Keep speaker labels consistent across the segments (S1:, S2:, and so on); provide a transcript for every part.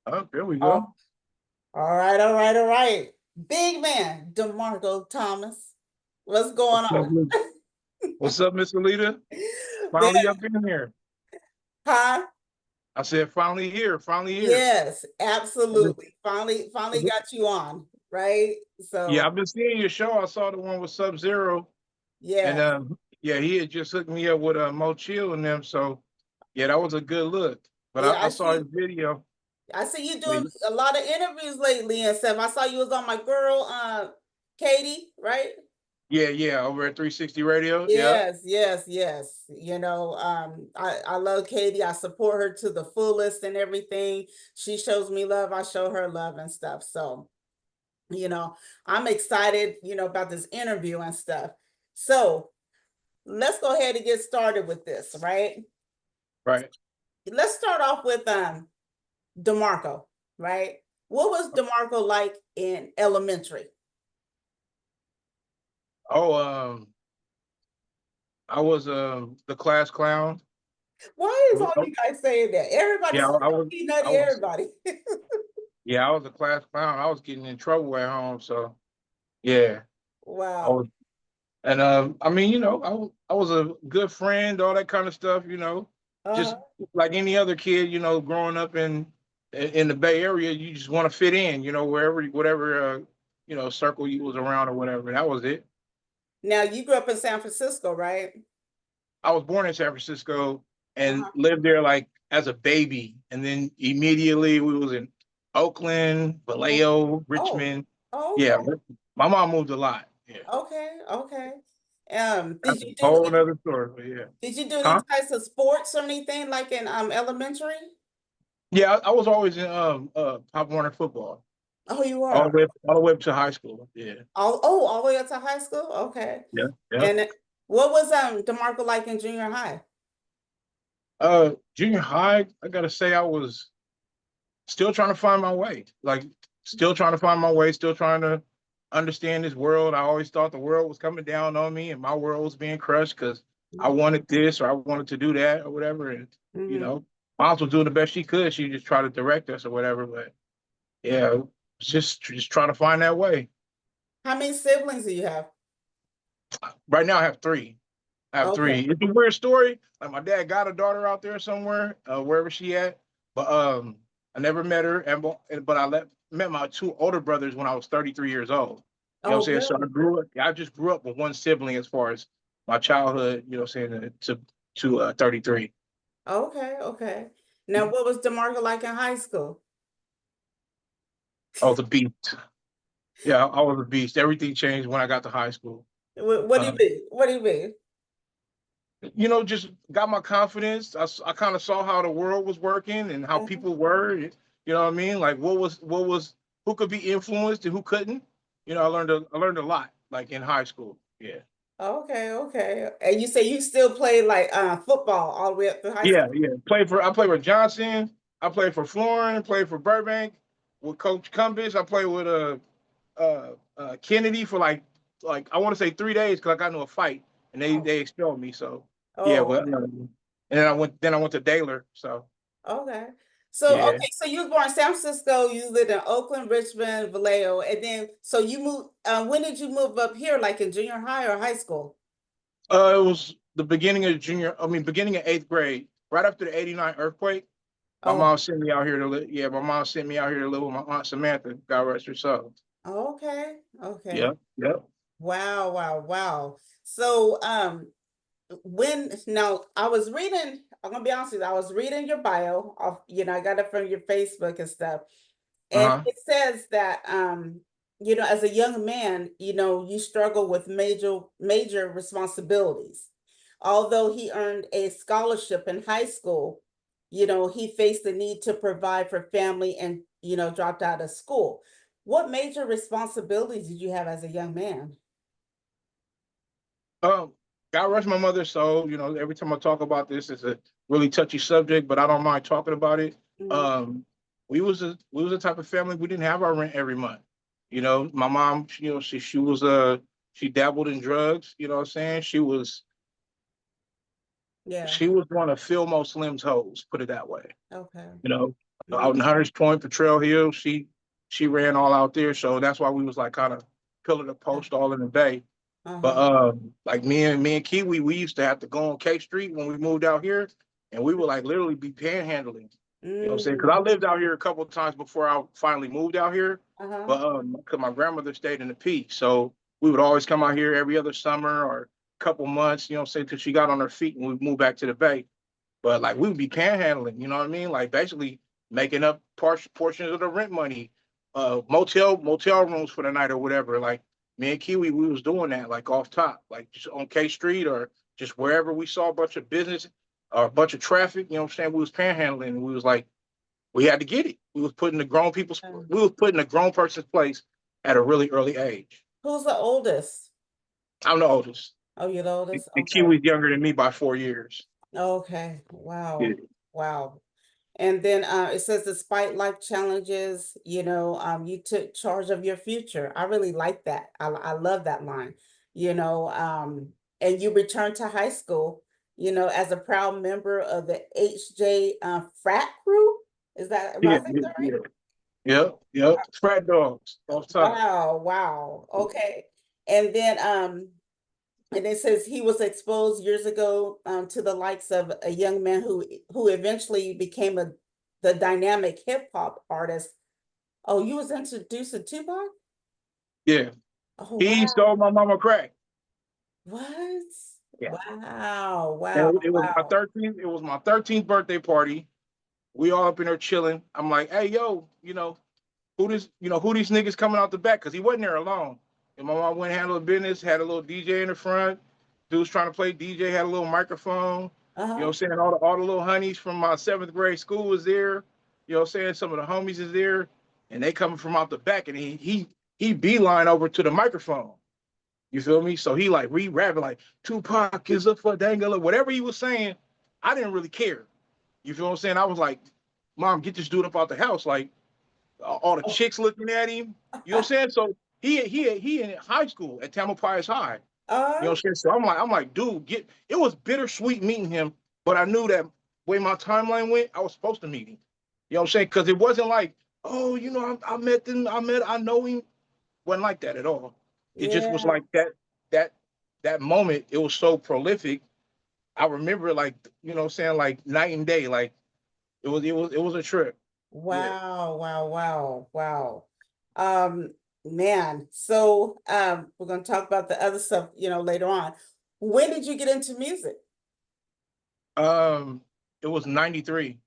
S1: Oh, there we
S2: Oh,
S1: go.
S2: all right, all right, all right. Big man, DeMarco Thomas. What's going
S1: What's up,
S2: on?
S1: What's up, Miss Alita?
S2: Man,
S1: Finally up in here.
S2: huh?
S1: I said, finally here, finally here.
S2: Yes,
S1: I've been-
S2: absolutely. Finally got you on, right?
S1: yeah,
S2: So,
S1: I've been seeing your show. I saw the one with Sub Zero, and
S2: yes.
S1: yeah, he had just hooked me up with Mo Chill and them. So yeah, that was a good look. But
S2: Yeah,
S1: I saw his video.
S2: I see you doing
S1: Yeah,
S2: a lot of interviews lately and stuff. I saw you was on my girl, Katie, right?
S1: yeah, over at 360 Radio. Yeah,
S2: Yes, yes, yes. I love Katie. I support her to the fullest and everything. She shows me love. I show her love and stuff. So, you know, I'm excited, about this interview and stuff. So let's go ahead and get started with this, right?
S1: right.
S2: Let's start off with DeMarco, right? What was DeMarco like in elementary?
S1: Oh, I was the class clown.
S2: Why is all
S1: Oh,
S2: you guys saying that? Everybody
S1: yeah,
S2: says
S1: I
S2: peanutty,
S1: was,
S2: everybody.
S1: yeah, I was a class clown. I was getting in trouble at home, so yeah. I
S2: Wow.
S1: was, and I mean, I was a good friend, all that kind of stuff, just
S2: Uh-huh.
S1: like any other kid, growing up in the Bay Area, you just want to fit in, wherever, whatever, circle you was around or whatever. That was it.
S2: Now you grew up in San Francisco, right?
S1: I was born in San Francisco and
S2: Uh-huh.
S1: lived there like as a baby, and then immediately we was in Oakland,
S2: Oh,
S1: Vallejo,
S2: oh,
S1: Richmond.
S2: oh,
S1: Yeah,
S2: okay,
S1: my mom moved a lot. Yeah,
S2: okay, okay.
S1: that's a whole other story. But yeah,
S2: did you do any
S1: huh?
S2: types of sports or anything like in elementary?
S1: Yeah, I was always in Pop Warner football
S2: Oh, you were.
S1: all the way up to high school. Yeah,
S2: All the way up to high school? Okay.
S1: yeah, yeah.
S2: And what was DeMarco like in junior high?
S1: Junior high, I gotta say, I was still trying to find my way. Like, still trying to find my way. Still trying to understand this world. I always thought the world was coming down on me, and my world was being crushed because I wanted this or I wanted to do that or whatever. And you
S2: Mm-hmm.
S1: know, Moms was doing the best she could. She just tried to direct us or whatever. But yeah, just trying to find that way.
S2: How many siblings do you have?
S1: Right now, I have three. I have
S2: Okay.
S1: three. It's a weird story. Like my dad got a daughter out there somewhere, wherever she at. But I never met her, but met my two older brothers when I was 33 years old. You know
S2: Oh,
S1: what I'm saying? So
S2: really?
S1: I just grew up with one sibling as far as my childhood. You know what I'm saying? To 33.
S2: Okay, okay. Now, what was DeMarco like in high school?
S1: I was a beast. Yeah, I was a beast. Everything changed when I got to high school.
S2: What do you
S1: Um,
S2: mean? What do you mean?
S1: just got my confidence. I kind of saw how the world was working and how
S2: Mhm.
S1: people were. You know what I mean? Like who could be influenced and who couldn't. I learned a lot like in high school. Yeah.
S2: Okay, okay. And you say you still play like football all the way up to high
S1: Yeah,
S2: school?
S1: yeah. I played with Johnson. I played for Florin. Played for Burbank with Coach Cumbis. I played with Kennedy for like I want to say 3 days because I got into a fight and
S2: Oh,
S1: they expelled me. So yeah,
S2: oh,
S1: but
S2: okay.
S1: and then I went to Daler. So
S2: Okay. So
S1: yeah.
S2: okay, so you was born in San Francisco, you lived in Oakland, Richmond, Vallejo, and then so you moved when did you move up here, like in junior high or high school?
S1: It was the beginning of eighth grade, right after the '89 earthquake. My
S2: Oh,
S1: mom sent me out here to live. Yeah, my mom sent me out here to live with my aunt Samantha. God rest her soul.
S2: okay, okay.
S1: Yep, yep.
S2: Wow, wow, wow. So when now I was reading, I'm gonna be honest with you, I was reading your bio off, I got it from your Facebook and stuff. And
S1: Uh-huh.
S2: it says that as a young man, you struggle with major responsibilities. Although he earned a scholarship in high school, he faced the need to provide for family and, dropped out of school. What major responsibilities did you have as a young man?
S1: Um, God rest my mother's soul. Every time I talk about this, it's a really touchy subject, but I don't mind talking about it.
S2: Mhm.
S1: Um, we was a type of family we didn't have our rent every month. My mom, she dabbled in drugs. You know what I'm saying?
S2: Yeah.
S1: She was one of Phil Mo Slim's hoes, put it that way.
S2: Okay.
S1: You know.
S2: Mhm.
S1: out in Hunters Point, Petrail Hill. She ran all out there, so that's why we was like kind of pillar to post all in the bay. But
S2: Uh-huh.
S1: like me and Kiwi, we used to have to go on K Street when we moved out here, and we would like literally be panhandling. You know what I'm saying? Because I
S2: Mm.
S1: lived out here a couple of times before I finally moved out here.
S2: Uh-huh.
S1: But because my grandmother stayed in the Peak, so we would always come out here every other summer or a couple months. You know what I'm saying? Till she got on her feet and we moved back to the Bay. But like we would be panhandling. You know what I mean? Like basically making up portions of the rent money, motel rooms for the night or whatever. Like me and Kiwi, we was doing that like off top, like just on K Street or just wherever we saw a bunch of business or a bunch of traffic. You know what I'm saying? We was panhandling. And we was like we had to get it.
S2: Um,
S1: We was putting a grown person's place at a really early age.
S2: Who's the oldest?
S1: I'm the oldest.
S2: Oh, you're the oldest?
S1: And
S2: Okay.
S1: Kiwi's younger than me by 4 years.
S2: Okay.
S1: Yeah.
S2: Wow. Wow. And then it says, despite life challenges, you took charge of your future. I really like that. I love that line, and you returned to high school, as a proud member of the HJ frat crew. Am I
S1: Yeah,
S2: saying
S1: yeah,
S2: that right?
S1: yeah. Yep, yep. Frat dogs off top.
S2: Wow, wow. Okay. And then and it says he was exposed years ago to the likes of a young man who eventually became the dynamic hip hop artist. Oh, you was introduced to Tupac?
S1: Yeah.
S2: Oh
S1: He
S2: wow.
S1: stole my mama crack.
S2: What?
S1: Yeah.
S2: Wow,
S1: And
S2: wow,
S1: it was my
S2: wow.
S1: 13th, it was my 13th birthday party. We all up in there chilling. I'm like, hey, yo, who these niggas coming out the back? Cause he wasn't there alone. And my mom went and handled business, had a little DJ in the front. Dudes trying to play DJ, had a little microphone. You know
S2: Uh-huh.
S1: what I'm saying? All the little honeys from my 7th grade school was there. You know what I'm saying? Some of the homies is there. And they coming from out the back and he beeline over to the microphone. You feel me? So he like re-rapping like Tupac is a fadangala, whatever he was saying, I didn't really care. You feel what I'm saying? I was like, Mom, get this dude up out the house. Like all the
S2: Oh.
S1: chicks looking at him. You know what I'm saying? So he in high school at Tamalpais High. You know
S2: Uh,
S1: what I'm saying? So I'm like, dude, it was bittersweet meeting him, but I knew that way my timeline went, I was supposed to meet him. You know what I'm saying? Because it wasn't like, oh, I met them, I know him. Wasn't like that at all. It just was
S2: yeah.
S1: like that that moment. It was so prolific. I remember like what I'm saying, like night and day. Like it was a trip. Yeah.
S2: Wow, wow, wow, wow. Um, Man, so we're gonna talk about the other stuff, later on. When did you get into music?
S1: It was 93,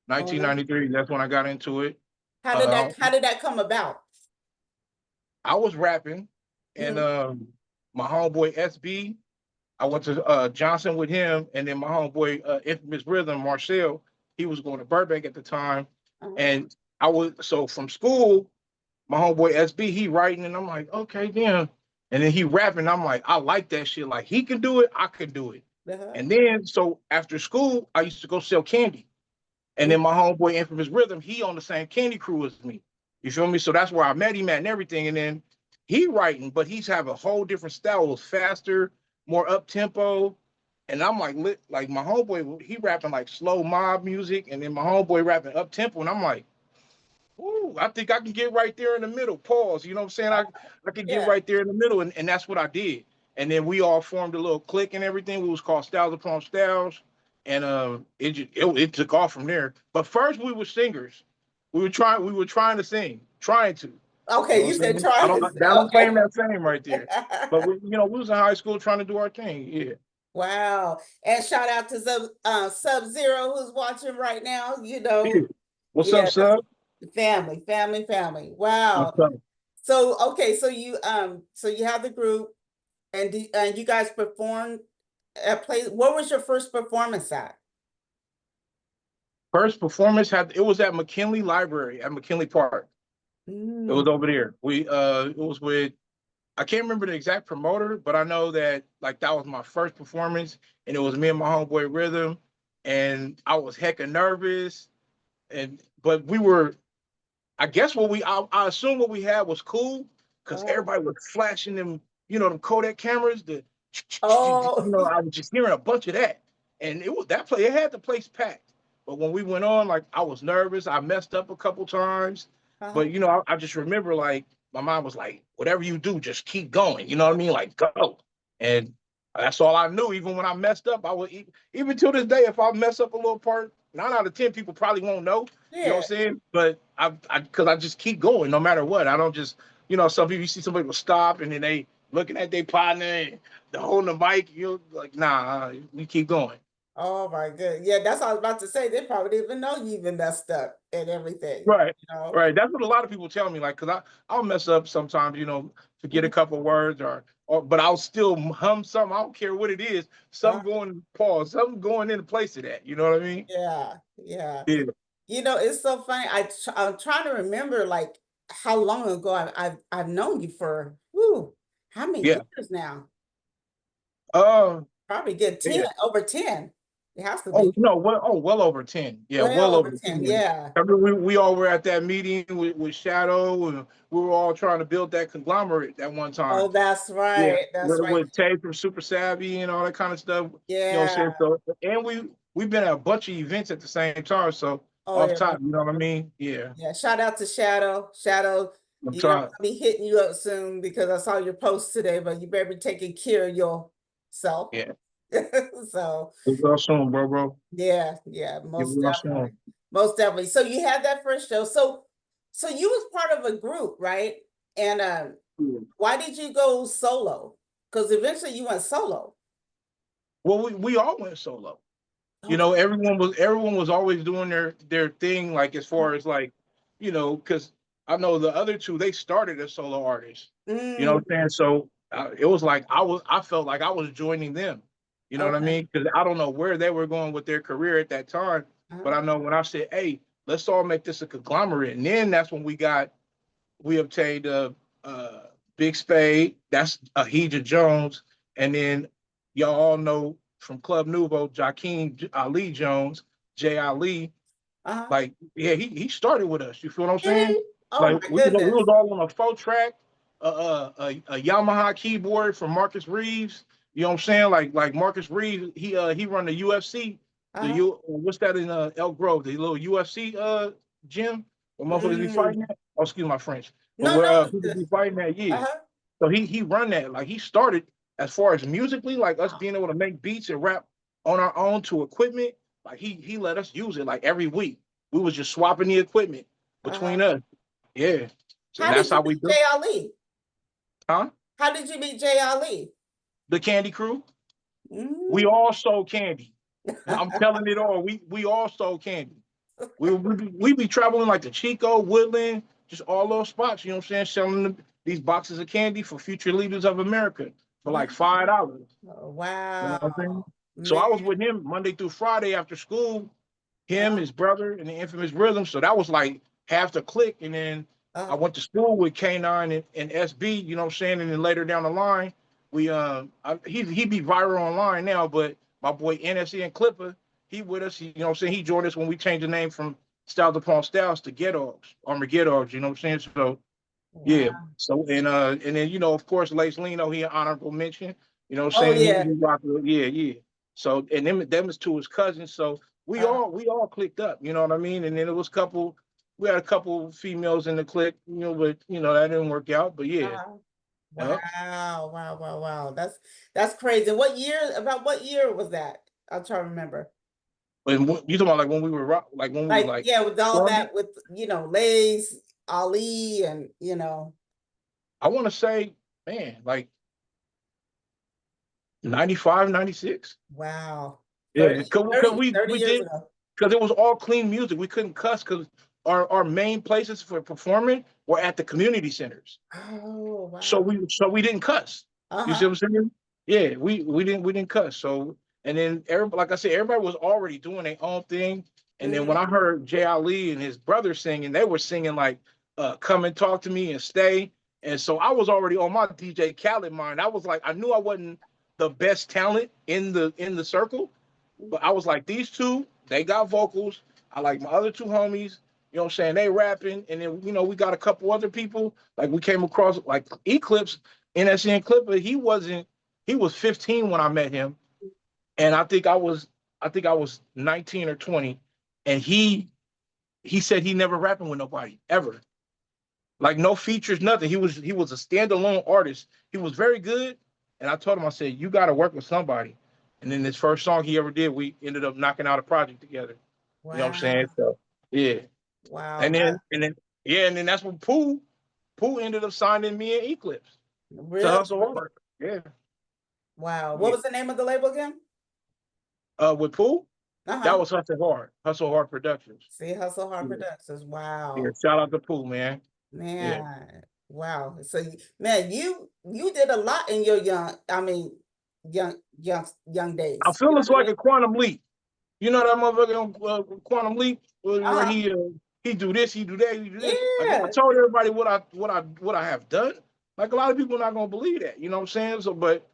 S2: Oh, no.
S1: 1993. That's when I got into it.
S2: How did
S1: Uh,
S2: that come about?
S1: I was rapping, and
S2: Mhm.
S1: my homeboy SB. I went to Johnson with him, and then my homeboy Infamous Rhythm Marcel. He was going to Burbank at the time,
S2: Uh-huh.
S1: and I was so from school. My homeboy SB, he writing, and I'm like, okay, damn. And then he rapping. I'm like, I like that shit. Like he can do it, I can do it.
S2: Uh-huh.
S1: And then so after school, I used to go sell candy. And
S2: Mm.
S1: then my homeboy Infamous Rhythm, he on the same candy crew as me. You feel me? So that's where I met him at and everything. And then he writing, but he's have a whole different style. It was faster, more up tempo. And I'm like, like my homeboy, he rapping like slow mob music, and then my homeboy rapping up tempo. And I'm like, ooh, I think I can get right there in the middle. Pause. You know what I'm saying? I could get
S2: Yeah.
S1: right there in the middle, and that's what I did. And then we all formed a little clique and everything. We was called Styles Upon Styles, and it took off from there. But first we were singers. We were trying to sing, trying to. You know
S2: Okay,
S1: what
S2: you
S1: I'm
S2: said
S1: saying? I
S2: try
S1: don't
S2: to.
S1: I don't claim
S2: Okay.
S1: that fame right there. But we was in high school trying to do our thing. Yeah.
S2: Wow. And shout out to Sub Zero who's watching right now.
S1: Yeah. What's up,
S2: Yeah, that's
S1: sub?
S2: family, family, family.
S1: What's
S2: Wow.
S1: up?
S2: So okay, so you have the group and you guys performed at play. What was your first performance at?
S1: First performance it was at McKinley Library at McKinley Park. It
S2: Mm,
S1: was over there. It was with I can't remember the exact promoter, but I know that like that was my first performance, and it was me and my homeboy Rhythm, and I was hecka nervous, and but we were I guess I assume what we had was cool because
S2: uh,
S1: everybody was flashing them, them Kodak cameras.
S2: oh,
S1: I was just hearing a bunch of that, and it was that play. It had the place packed, But when we went on, like I was nervous. I messed up a couple times.
S2: Uh-huh.
S1: But I just remember like my mom was like, whatever you do, just keep going. You know what I mean? Like go. And that's all I knew. Even when I messed up, I would even to this day, if I mess up a little part, 9 out of 10 people probably won't know. You know what
S2: Yeah.
S1: I'm saying? But because I just keep going no matter what. I don't just, some people, you see somebody will stop and then they looking at their partner and they holding the mic. You're like, nah, we keep going.
S2: Oh my good. Yeah, that's what I was about to say. They probably didn't even know you even messed up and everything,
S1: Right.
S2: you know?
S1: Right. That's what a lot of people tell me. Like, cause I'll mess up sometimes, forget a
S2: Mhm.
S1: couple words but I'll still hum something. I don't care what it is.
S2: Uh,
S1: Something going pause, something going into place of that. You know what I mean?
S2: yeah, yeah.
S1: Yeah.
S2: It's so funny. I'm trying to remember like how long ago I've known you for. Whew, how many
S1: Yeah.
S2: years now?
S1: Uh,
S2: Probably good 10,
S1: yeah.
S2: over 10. It has to
S1: Oh
S2: be
S1: no, well over 10. Yeah,
S2: well
S1: well
S2: over
S1: over
S2: 10.
S1: 10.
S2: Yeah.
S1: I remember we all were at that meeting with Shadow and we were all trying to build that conglomerate at one time.
S2: Oh, that's
S1: Yeah,
S2: right. That's right.
S1: with Tay from Super Savvy and all that kind of stuff. You know what I'm
S2: Yeah.
S1: saying? So, and we've been at a bunch of events at the same time. So
S2: Oh,
S1: off
S2: yeah.
S1: top, you know what I mean? Yeah,
S2: Yeah. Shout out to Shadow. Shadow,
S1: I'm trying.
S2: I'll be hitting you up soon because I saw your post today, but you better be taking care of yourself.
S1: Yeah,
S2: So
S1: we'll go soon, bro.
S2: yeah, yeah,
S1: Yeah,
S2: most
S1: we'll go
S2: definitely.
S1: soon.
S2: Most definitely. So you had that first show. So you was part of a group, right? And
S1: Yeah.
S2: why did you go solo? Because eventually you went solo.
S1: Well, we all went solo.
S2: Okay.
S1: Everyone was always doing their thing, like as far as like, because I know the other two they started as solo artists. You know
S2: Mm,
S1: what I'm saying? So it was like I felt like I was joining them. You know what I
S2: okay.
S1: mean? Because I don't know where they were going with their career at that time,
S2: Uh-huh.
S1: but I know when I said, "Hey, let's all make this a conglomerate," and then that's when we obtained uh Big Spade. That's Ahija Jones, and then y'all all know from Club Nouveau, Jakeem Ali Jones, J. Ali.
S2: Uh-huh.
S1: Like, yeah, he started with us. You feel what I'm
S2: Did
S1: saying?
S2: he? Oh
S1: Like
S2: my
S1: we
S2: goodness.
S1: was all on a 4 track, a Yamaha keyboard from Marcus Reeves. You know what I'm saying? Like Marcus Reeves, he run the UFC.
S2: Uh-huh.
S1: What's that in Elk Grove? The little UFC gym where motherfuckers be
S2: Mm.
S1: fighting at. Oh, excuse my French, but
S2: No,
S1: where
S2: no.
S1: people be fighting at, yeah.
S2: Uh-huh.
S1: So he run that. Like he started as far as musically, like us being able to make beats and rap on our own to equipment. Like he let us use it like every week. We was just swapping the equipment
S2: Uh-huh.
S1: between us. Yeah. So
S2: How
S1: that's
S2: did you
S1: how we
S2: meet
S1: do.
S2: Jay Ali?
S1: Huh?
S2: How did you meet Jay Ali?
S1: The Candy Crew. We
S2: Mm.
S1: all sold candy. I'm telling it all. We all sold candy. We be traveling like the Chico, Woodland, just all those spots. You know what I'm saying? Selling these boxes of candy for future leaders of America for like
S2: Wow.
S1: $5. You know what I'm saying?
S2: Wow.
S1: So
S2: Man.
S1: I was with him Monday through Friday after school, him,
S2: Uh,
S1: his brother, and the infamous Rhythm. So that was like half the clique. And then
S2: uh,
S1: I went to school with K9 and SB, you know what I'm saying? And then later down the line, he be viral online now, but my boy NSE and Clipper, he with us, you know what I'm saying? He joined us when we changed the name from Styles Upon Styles to Get Dogs, Armor Get Dogs, you know what I'm saying? So yeah.
S2: wow.
S1: So and then of course Lace Lino, he an honorable mention. You know what I'm
S2: Oh
S1: saying?
S2: yeah.
S1: He rocked with, yeah, yeah. So and them is two his cousins. So
S2: Uh,
S1: we all clicked up, you know what I mean? And then it was we had a couple females in the clique, but that didn't work out. But yeah.
S2: uh,
S1: Yep.
S2: wow. Wow. Wow. Wow. That's crazy. About what year was that? I'm trying to remember.
S1: And you talking about like when we were like when we was
S2: Like,
S1: like
S2: yeah, with all
S1: starting?
S2: that with Lays, Ali, and
S1: I want to say, man, like 95, 96.
S2: wow.
S1: Yeah,
S2: 30,
S1: because
S2: 30,
S1: we
S2: 30
S1: we
S2: years
S1: did
S2: ago.
S1: because it was all clean music. We couldn't cuss because our main places for performing were at the community centers.
S2: Oh,
S1: So
S2: wow.
S1: we didn't cuss. You see
S2: Uh-huh.
S1: what I'm saying? Yeah, we didn't cuss. So and then everybody, like I said, everybody was already doing their own thing. And then when
S2: Mhm.
S1: I heard Jay Ali and his brother singing, they were singing like "Come and Talk to Me" and "Stay." And so I was already on my DJ Khaled mind. I was like, I knew I wasn't the best talent in the circle, but I was like, these two, they got vocals. I like my other two homies, you know what I'm saying? They rapping. And then, we got a couple other people. Like we came across like Eclipse, NSN Clipper. He was 15 when I met him. And I think I was 19 or 20. and he said he never rapping with nobody ever, like no features, nothing. He was a standalone artist. He was very good, and I told him, I said, you got to work with somebody. And then this first song he ever did, we ended up knocking out a project together. You know what I'm saying?
S2: Wow.
S1: So yeah,
S2: Wow.
S1: and then yeah, and then that's when Pooh ended up signing me in Eclipse to
S2: Really?
S1: Hustle Hard. Yeah,
S2: Wow. What
S1: yeah.
S2: was the name of the label again?
S1: With Pooh, that
S2: Uh-huh.
S1: was Hustle Hard Productions.
S2: See, Hustle Hard
S1: Yeah,
S2: Productions.
S1: yeah.
S2: Wow.
S1: Shout out to Pooh, man. Yeah.
S2: Man. Wow. So man, you did a lot in your young
S1: I
S2: days. You
S1: feel
S2: know
S1: it's
S2: what I
S1: like
S2: mean?
S1: a quantum leap. You know that motherfucker on Quantum Leap where
S2: Uh-huh.
S1: he do this, he do that, he do this. Like if I
S2: Yeah.
S1: told everybody what I have done, like a lot of people are not gonna believe that. You know what I'm saying? So, but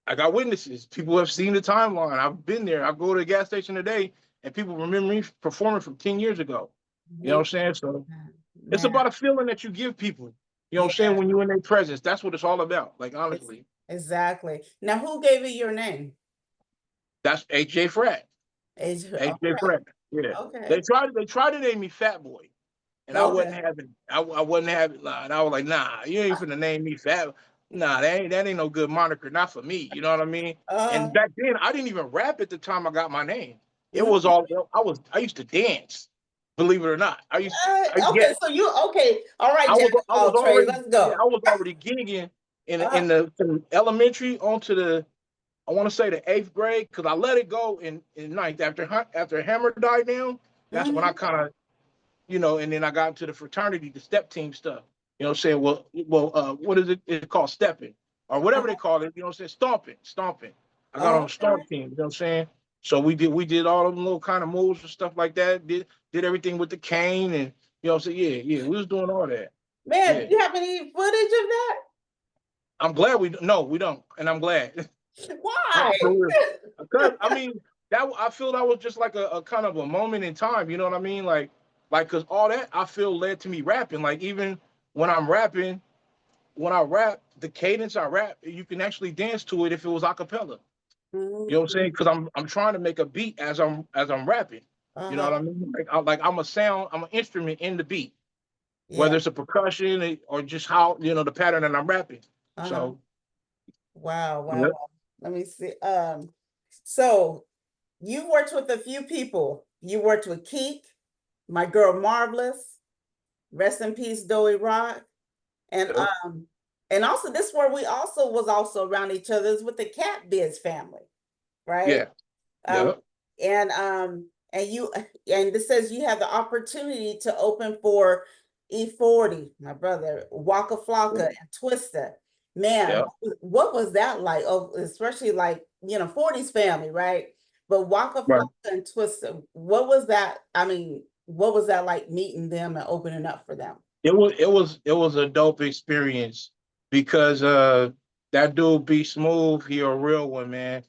S1: I got witnesses. People have seen the timeline. I've been there. I go to the gas station today, and people remember me performing from 10 years ago. You know what I'm saying? So it's
S2: Man.
S1: about a feeling that you give people. You know what I'm saying?
S2: Yeah.
S1: When you're in their presence, that's what it's all about. Like
S2: It's,
S1: honestly,
S2: exactly. Now, who gave you your name?
S1: that's HJ Frat.
S2: All
S1: HJ
S2: right.
S1: Frat. Yeah.
S2: Okay.
S1: They tried to name me Fat Boy. And I
S2: Okay.
S1: wasn't having, I wasn't having, and I was like, nah, you ain't finna name me Fat. Nah, that ain't no good moniker, not for me. You know what I mean? And
S2: Uh,
S1: back then, I didn't even rap at the time I got my name. It was
S2: mhm.
S1: all I used to dance. Believe it or not, yeah,
S2: Okay, so okay. All right, Jack of
S1: I was
S2: all trades.
S1: already
S2: Let's
S1: yeah, I
S2: go.
S1: was already gigging
S2: Uh,
S1: in the from elementary onto the, I want to say the eighth grade, because I let it go in ninth after Hammer died down. That's when I
S2: mhm,
S1: kind of, and then I got into the fraternity, the step team stuff. You know what I'm saying? What is it? It's called stepping or whatever they
S2: uh-huh.
S1: call it. You know what I'm saying? Stomping. I got on the
S2: Okay.
S1: stomp team. You know what I'm saying? So we did all of them little kind of moves and stuff like that. Did everything with the cane, and you know what I'm saying? Yeah. We was doing all that.
S2: Man,
S1: Yeah.
S2: do you have any footage of that?
S1: I'm glad we don't, and I'm glad.
S2: Why?
S1: For real. Because I mean, that I feel that was just like a kind of a moment in time. You know what I mean? Like because all that I feel led to me rapping. Like even when I'm rapping, when I rap, the cadence I rap, you can actually dance to it if it was a cappella. You know what I'm saying?
S2: Mhm.
S1: Because I'm trying to make a beat as I'm rapping. You know what I
S2: Uh-huh.
S1: mean? I'm a sound, I'm an instrument in the beat,
S2: Yeah.
S1: whether it's a percussion or just how the pattern that I'm rapping.
S2: Uh-huh.
S1: So
S2: Wow, wow,
S1: yeah,
S2: wow. Let me see. So you worked with a few people. You worked with Keek, my girl Marvelous, rest in peace, Doe Rock. And
S1: yeah,
S2: and also this where we also was also around each other's with the Cat Biz family, right?
S1: yeah,
S2: Um,
S1: yeah,
S2: and you and this says you have the opportunity to open for E40, my brother, Waka Flocka and Twista. Man,
S1: yeah.
S2: what was that like? Oh, especially like, 40's family, right? But Waka
S1: Right.
S2: Flocka and Twista, what was that? I mean, what was that like meeting them and opening up for them?
S1: It was a dope experience because that dude be smooth, he a real one, man.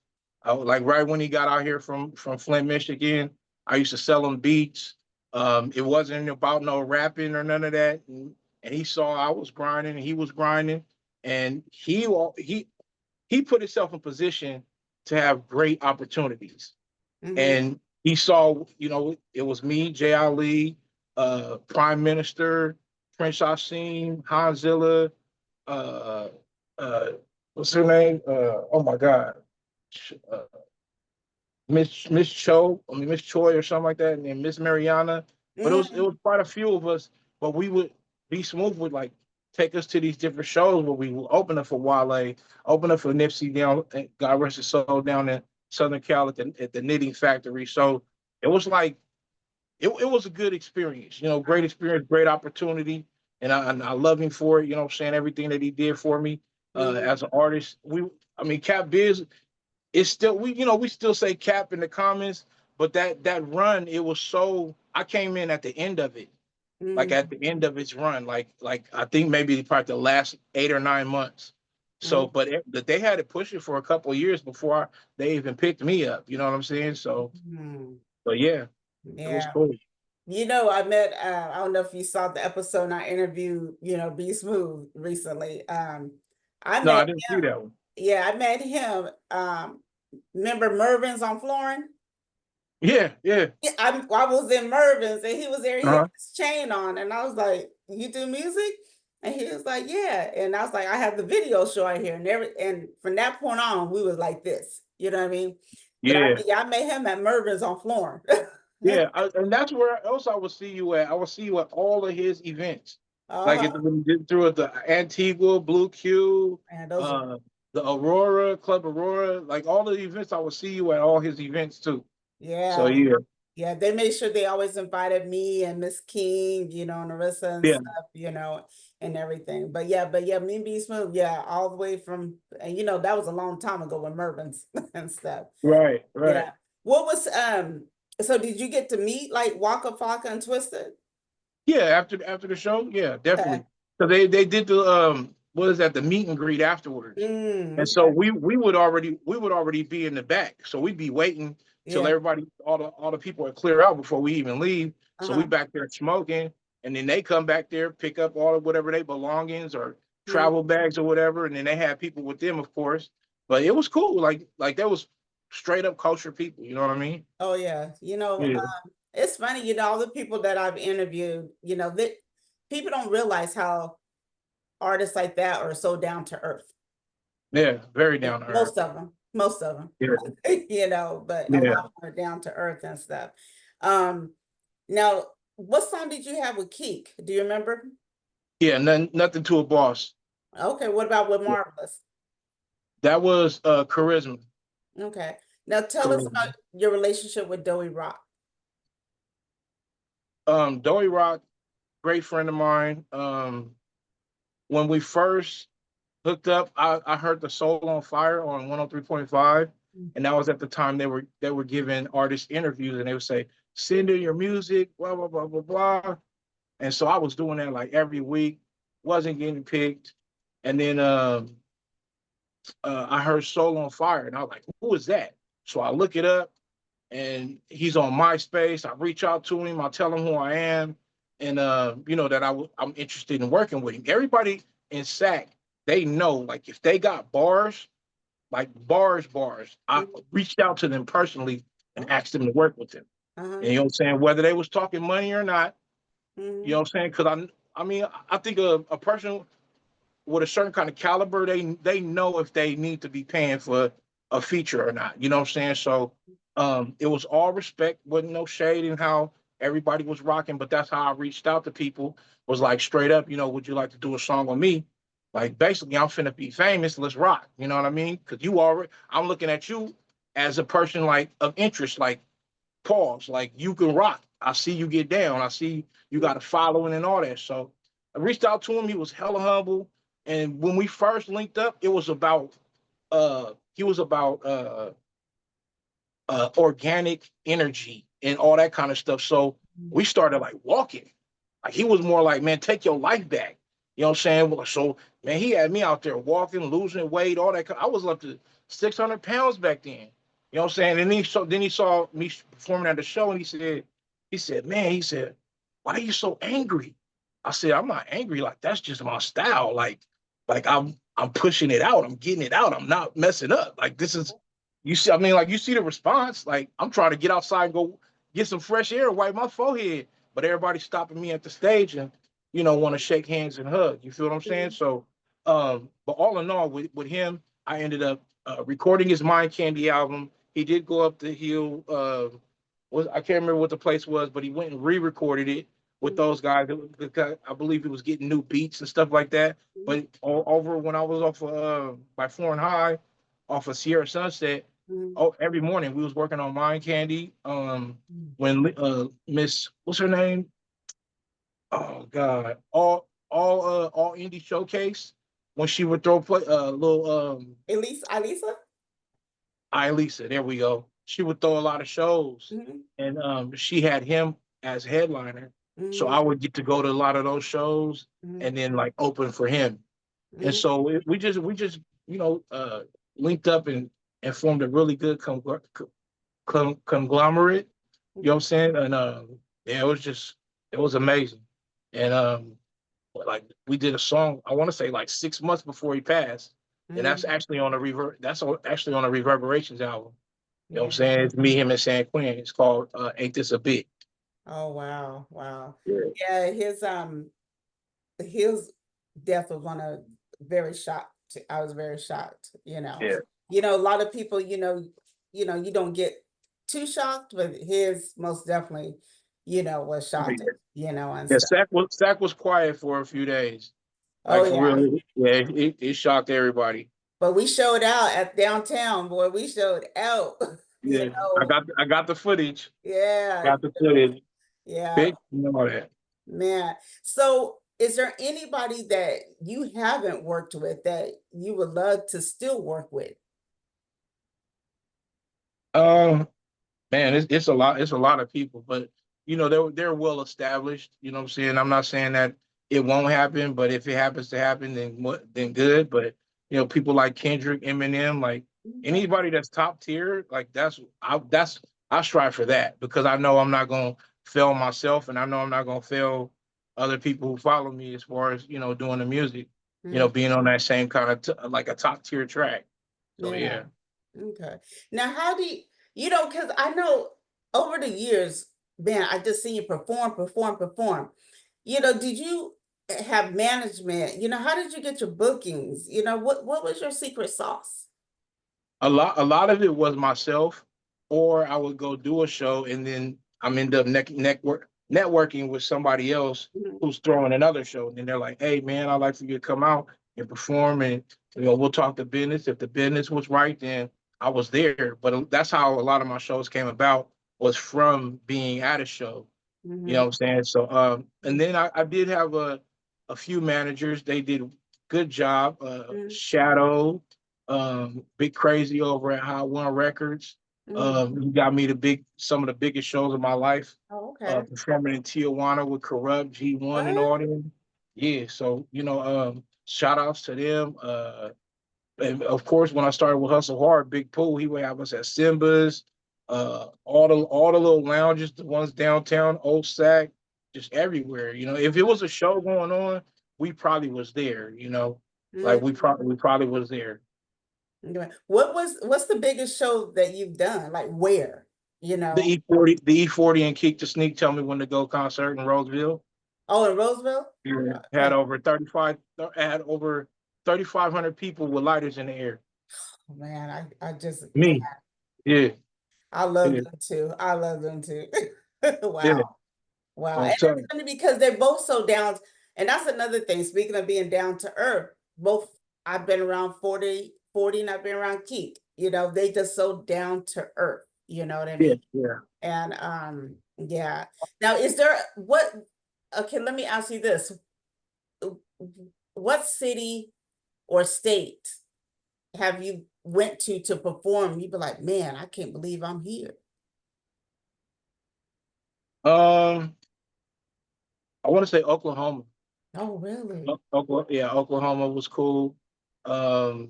S1: Like right when he got out here from Flint, Michigan, I used to sell him beats. It wasn't about no rapping or none of that. And he saw I was grinding and he was grinding, and he put himself in position to have great opportunities.
S2: Hmm.
S1: And he saw, it was me, Jay Ali, Prime Minister, Prince Asim, Hanzilla, uh, uh, what's her name? Oh my God, uh, Miss Miss Choi or something like that, and then Miss Mariana. But it was quite a few of us. But we would be smooth would like take us to these different shows where we would open up for Wale, open up for Nipsey down, God rest his soul, down in Southern Cal at the Knitting Factory. So it was like it was a good experience, great experience, great opportunity, and I love him for it. You know what I'm saying? Everything that he did for me
S2: Hmm.
S1: as an artist. I mean, Cap Biz, it's still we still say Cap in the comments, but that run, it was so, I came in at the end of it, like at the end of its run, like I think maybe probably the last 8 or 9 months. So, but they had to push it for a couple of years before they even picked me up. You know what I'm saying? So,
S2: Hmm.
S1: but yeah, it was
S2: Yeah.
S1: cool.
S2: I met, I don't know if you saw the episode I interviewed, Be Smooth recently. I
S1: No, I
S2: met
S1: didn't see
S2: him.
S1: that one.
S2: Yeah, I met him. Remember Mervin's on Florin?
S1: Yeah, yeah.
S2: Yeah, I was in Mervin's and he was there. He had
S1: Uh-huh.
S2: this chain on, and I was like, "You do music?" And he was like, "Yeah." And I was like, "I have the video showing here." And from that point on, we was like this. You know what I mean? But
S1: Yeah.
S2: I met him at Mervin's on Florence.
S1: Yeah, and that's where else I will see you at. I will see you at all of his events, like
S2: Uh-huh.
S1: when you did through the Antigua, Blue Q,
S2: And those are
S1: uh, the Aurora, Club Aurora, like all the events. I will see you at all his events too. So
S2: yeah.
S1: yeah,
S2: Yeah, they made sure they always invited me and Miss King, and Narissa and
S1: yeah,
S2: stuff, and everything. But yeah, me and B Smooth, yeah, all the way from, and that was a long time ago with Mervin's and stuff.
S1: right, right.
S2: Yeah. What was so did you get to meet like Waka Flocka and Twisted?
S1: Yeah, after the show, yeah,
S2: Okay.
S1: definitely. So they did the what is that, the meet and greet afterwards. And so
S2: Okay.
S1: we would already be in the back. So we'd be waiting till
S2: Yeah.
S1: everybody, all the people would clear out before we even leave. So we
S2: Uh-huh.
S1: back there smoking, and then they come back there, pick up all of whatever they belongings or
S2: Mhm.
S1: travel bags or whatever, and then they had people with them, of course. But it was cool. Like that was straight up culture people. You know what I mean?
S2: Oh yeah.
S1: Yeah.
S2: It's funny, all the people that I've interviewed, that people don't realize how artists like that are so down to earth.
S1: Yeah. Very down to earth.
S2: Most of them,
S1: Yeah.
S2: but a lot
S1: Yeah.
S2: of them are down to earth and stuff. Um, Now, what song did you have with Keek? Do you remember?
S1: Yeah. Nothing to a boss.
S2: Okay, what about with Marvelous?
S1: That was charisma.
S2: Okay, now tell us about
S1: Charisma.
S2: your relationship with Doe Rock.
S1: Dory Rock, great friend of mine. When we first hooked up, I heard the Soul on Fire on 103.5. And that was at the time they were giving artists interviews, and they would say, send in your music, blah, blah, blah, blah, blah. And so I was doing that like every week, wasn't getting picked. And then I heard Soul on Fire, and I was like, who is that? So I look it up, and he's on MySpace. I reach out to him. I tell him who I am, and that I'm interested in working with him. Everybody in SAC, they know, like if they got bars, like bars. I
S2: Mhm.
S1: reached out to them personally and asked them to work with them.
S2: Uh-huh.
S1: And you know what I'm saying? Whether they was talking money or not, you
S2: Mhm.
S1: know what I'm saying? Because I mean, I think a person with a certain kind of caliber, they know if they need to be paying for a feature or not. You know what I'm saying? So it was all respect, wasn't no shade in how everybody was rocking, but that's how I reached out to people, was like straight up, would you like to do a song with me? Like basically, I'm finna be famous, let's rock. You know what I mean? Because I'm looking at you as a person like of interest, like pause, like you can rock. I see you get down. I see you got a following and all that. So I reached out to him. He was hella humble. And when we first linked up, it was about he was about organic energy and all that kind of stuff. So we started like walking. Like he was more like, man, take your life back. You know what I'm saying? Well, so man, he had me out there walking, losing weight, all that. I was up to 600 pounds back then. You know what I'm saying? And then he saw me performing at the show, and he said, man, why are you so angry? I said, I'm not angry. Like that's just my style. Like I'm pushing it out. I'm getting it out. I'm not messing up. Like this is you see, I mean, like you see the response. Like I'm trying to get outside and go get some fresh air, wipe my forehead, but everybody's stopping me at the stage and want to shake hands and hug. You feel what I'm saying?
S2: Mhm.
S1: So, but all in all, with him, I ended up recording his Mind Candy album. He did go up the hill. I can't remember what the place was, but he went and re-recorded it with those guys. Because I believe he was getting new beats and stuff like that. But over when I was off by Foreign High, off of Sierra Sunset,
S2: Mhm.
S1: oh, every morning we was working on Mind Candy.
S2: Mhm.
S1: When Miss, what's her name? Oh God, all indie showcase, when she would throw play little
S2: Elisa?
S1: Lisa, there we go. She would throw a lot of shows,
S2: Mhm.
S1: and she had him as headliner. So
S2: Mhm.
S1: I would get to go to a lot of those shows
S2: Mhm.
S1: and then like open for him. And
S2: Mhm.
S1: so we just linked up and formed a really good conglomerate. You know what I'm saying? And yeah, it was amazing. And like we did a song, I want to say like 6 months before he passed, and
S2: Mhm.
S1: actually on a Reverberations album. You know what I'm
S2: Yeah.
S1: saying? It's me, him, and San Quinn. It's called Ain't This a Bit?
S2: Oh, wow. Wow.
S1: Yeah.
S2: Yeah, his death was one of very shocked. I was very shocked, you know.
S1: Yeah.
S2: A lot of people, you don't get too shocked, but his most definitely, was shocking, and
S1: Yeah,
S2: stuff.
S1: Sack was quiet for a few days.
S2: Oh
S1: Like for
S2: yeah.
S1: real. Yeah, it shocked everybody.
S2: But we showed out at downtown, boy. We showed out, you
S1: Yeah.
S2: know.
S1: I got the footage.
S2: Yeah,
S1: Got the footage.
S2: yeah,
S1: Big, you know all that.
S2: man. So is there anybody that you haven't worked with that you would love to still work with?
S1: Um, Man, it's a lot of people, but they're well established. You know what I'm saying? I'm not saying that it won't happen, but if it happens to happen, then good. But people like Kendrick, Eminem, like
S2: Okay.
S1: anybody that's top tier, like I strive for that because I know I'm not gonna fail myself, and I know I'm not gonna fail other people who follow me as far as doing the music,
S2: Mm,
S1: being on that same kind of like a top tier track. So
S2: yeah.
S1: yeah.
S2: Okay. Now, how do because I know over the years, man, I just seen you perform, perform, perform. Did you have management? How did you get your bookings? What was your secret sauce?
S1: A lot of it was myself, or I would go do a show and then I'm end up networking with somebody else
S2: Mhm.
S1: who's throwing another show. And then they're like, "Hey man, I'd like for you to come out and perform, and we'll talk the business. If the business was right, then I was there." But that's how a lot of my shows came about, was from being at a show. You know
S2: Mhm.
S1: what I'm saying? So and then I did have a few managers. They did a good job.
S2: Mhm.
S1: Shadow, Big Crazy over at Hot One Records.
S2: Mhm.
S1: He got me some of the biggest shows of my life.
S2: Oh, okay.
S1: Performing in Tijuana with Corrupt, G1 and all them. Yeah, so shout outs to them. And of course, when I started with Hustle Hard, Big Pooh, he would have us at Simba's, all the little lounges, the ones downtown, Old Sac, just everywhere. If it was a show going on, we probably was there. Like
S2: Mhm.
S1: we probably was there.
S2: Okay. What's the biggest show that you've done? Like where? You
S1: The
S2: know?
S1: E40 and Keek the Sneak Tell Me When to Go concert in Roseville.
S2: Oh, in Roseville?
S1: Yeah.
S2: Okay.
S1: Had over 3,500 people with lighters in the air.
S2: Oh, man, I just man,
S1: Me, yeah,
S2: I love
S1: yeah,
S2: them too. I love them too.
S1: yeah.
S2: Wow. Wow.
S1: I'm
S2: And it's
S1: telling
S2: funny because they're both so down. And that's another thing. Speaking of being down to earth, both I've been around 40, and I've been around Keith. They just so down to earth. You know what I
S1: you.
S2: mean?
S1: Yeah, yeah.
S2: And yeah. Now, is there what okay, let me ask you this. What city or state have you went to perform? You be like, man, I can't believe I'm here.
S1: Um, I want to say Oklahoma.
S2: Oh, really?
S1: Oklahoma, yeah, Oklahoma was cool. Um,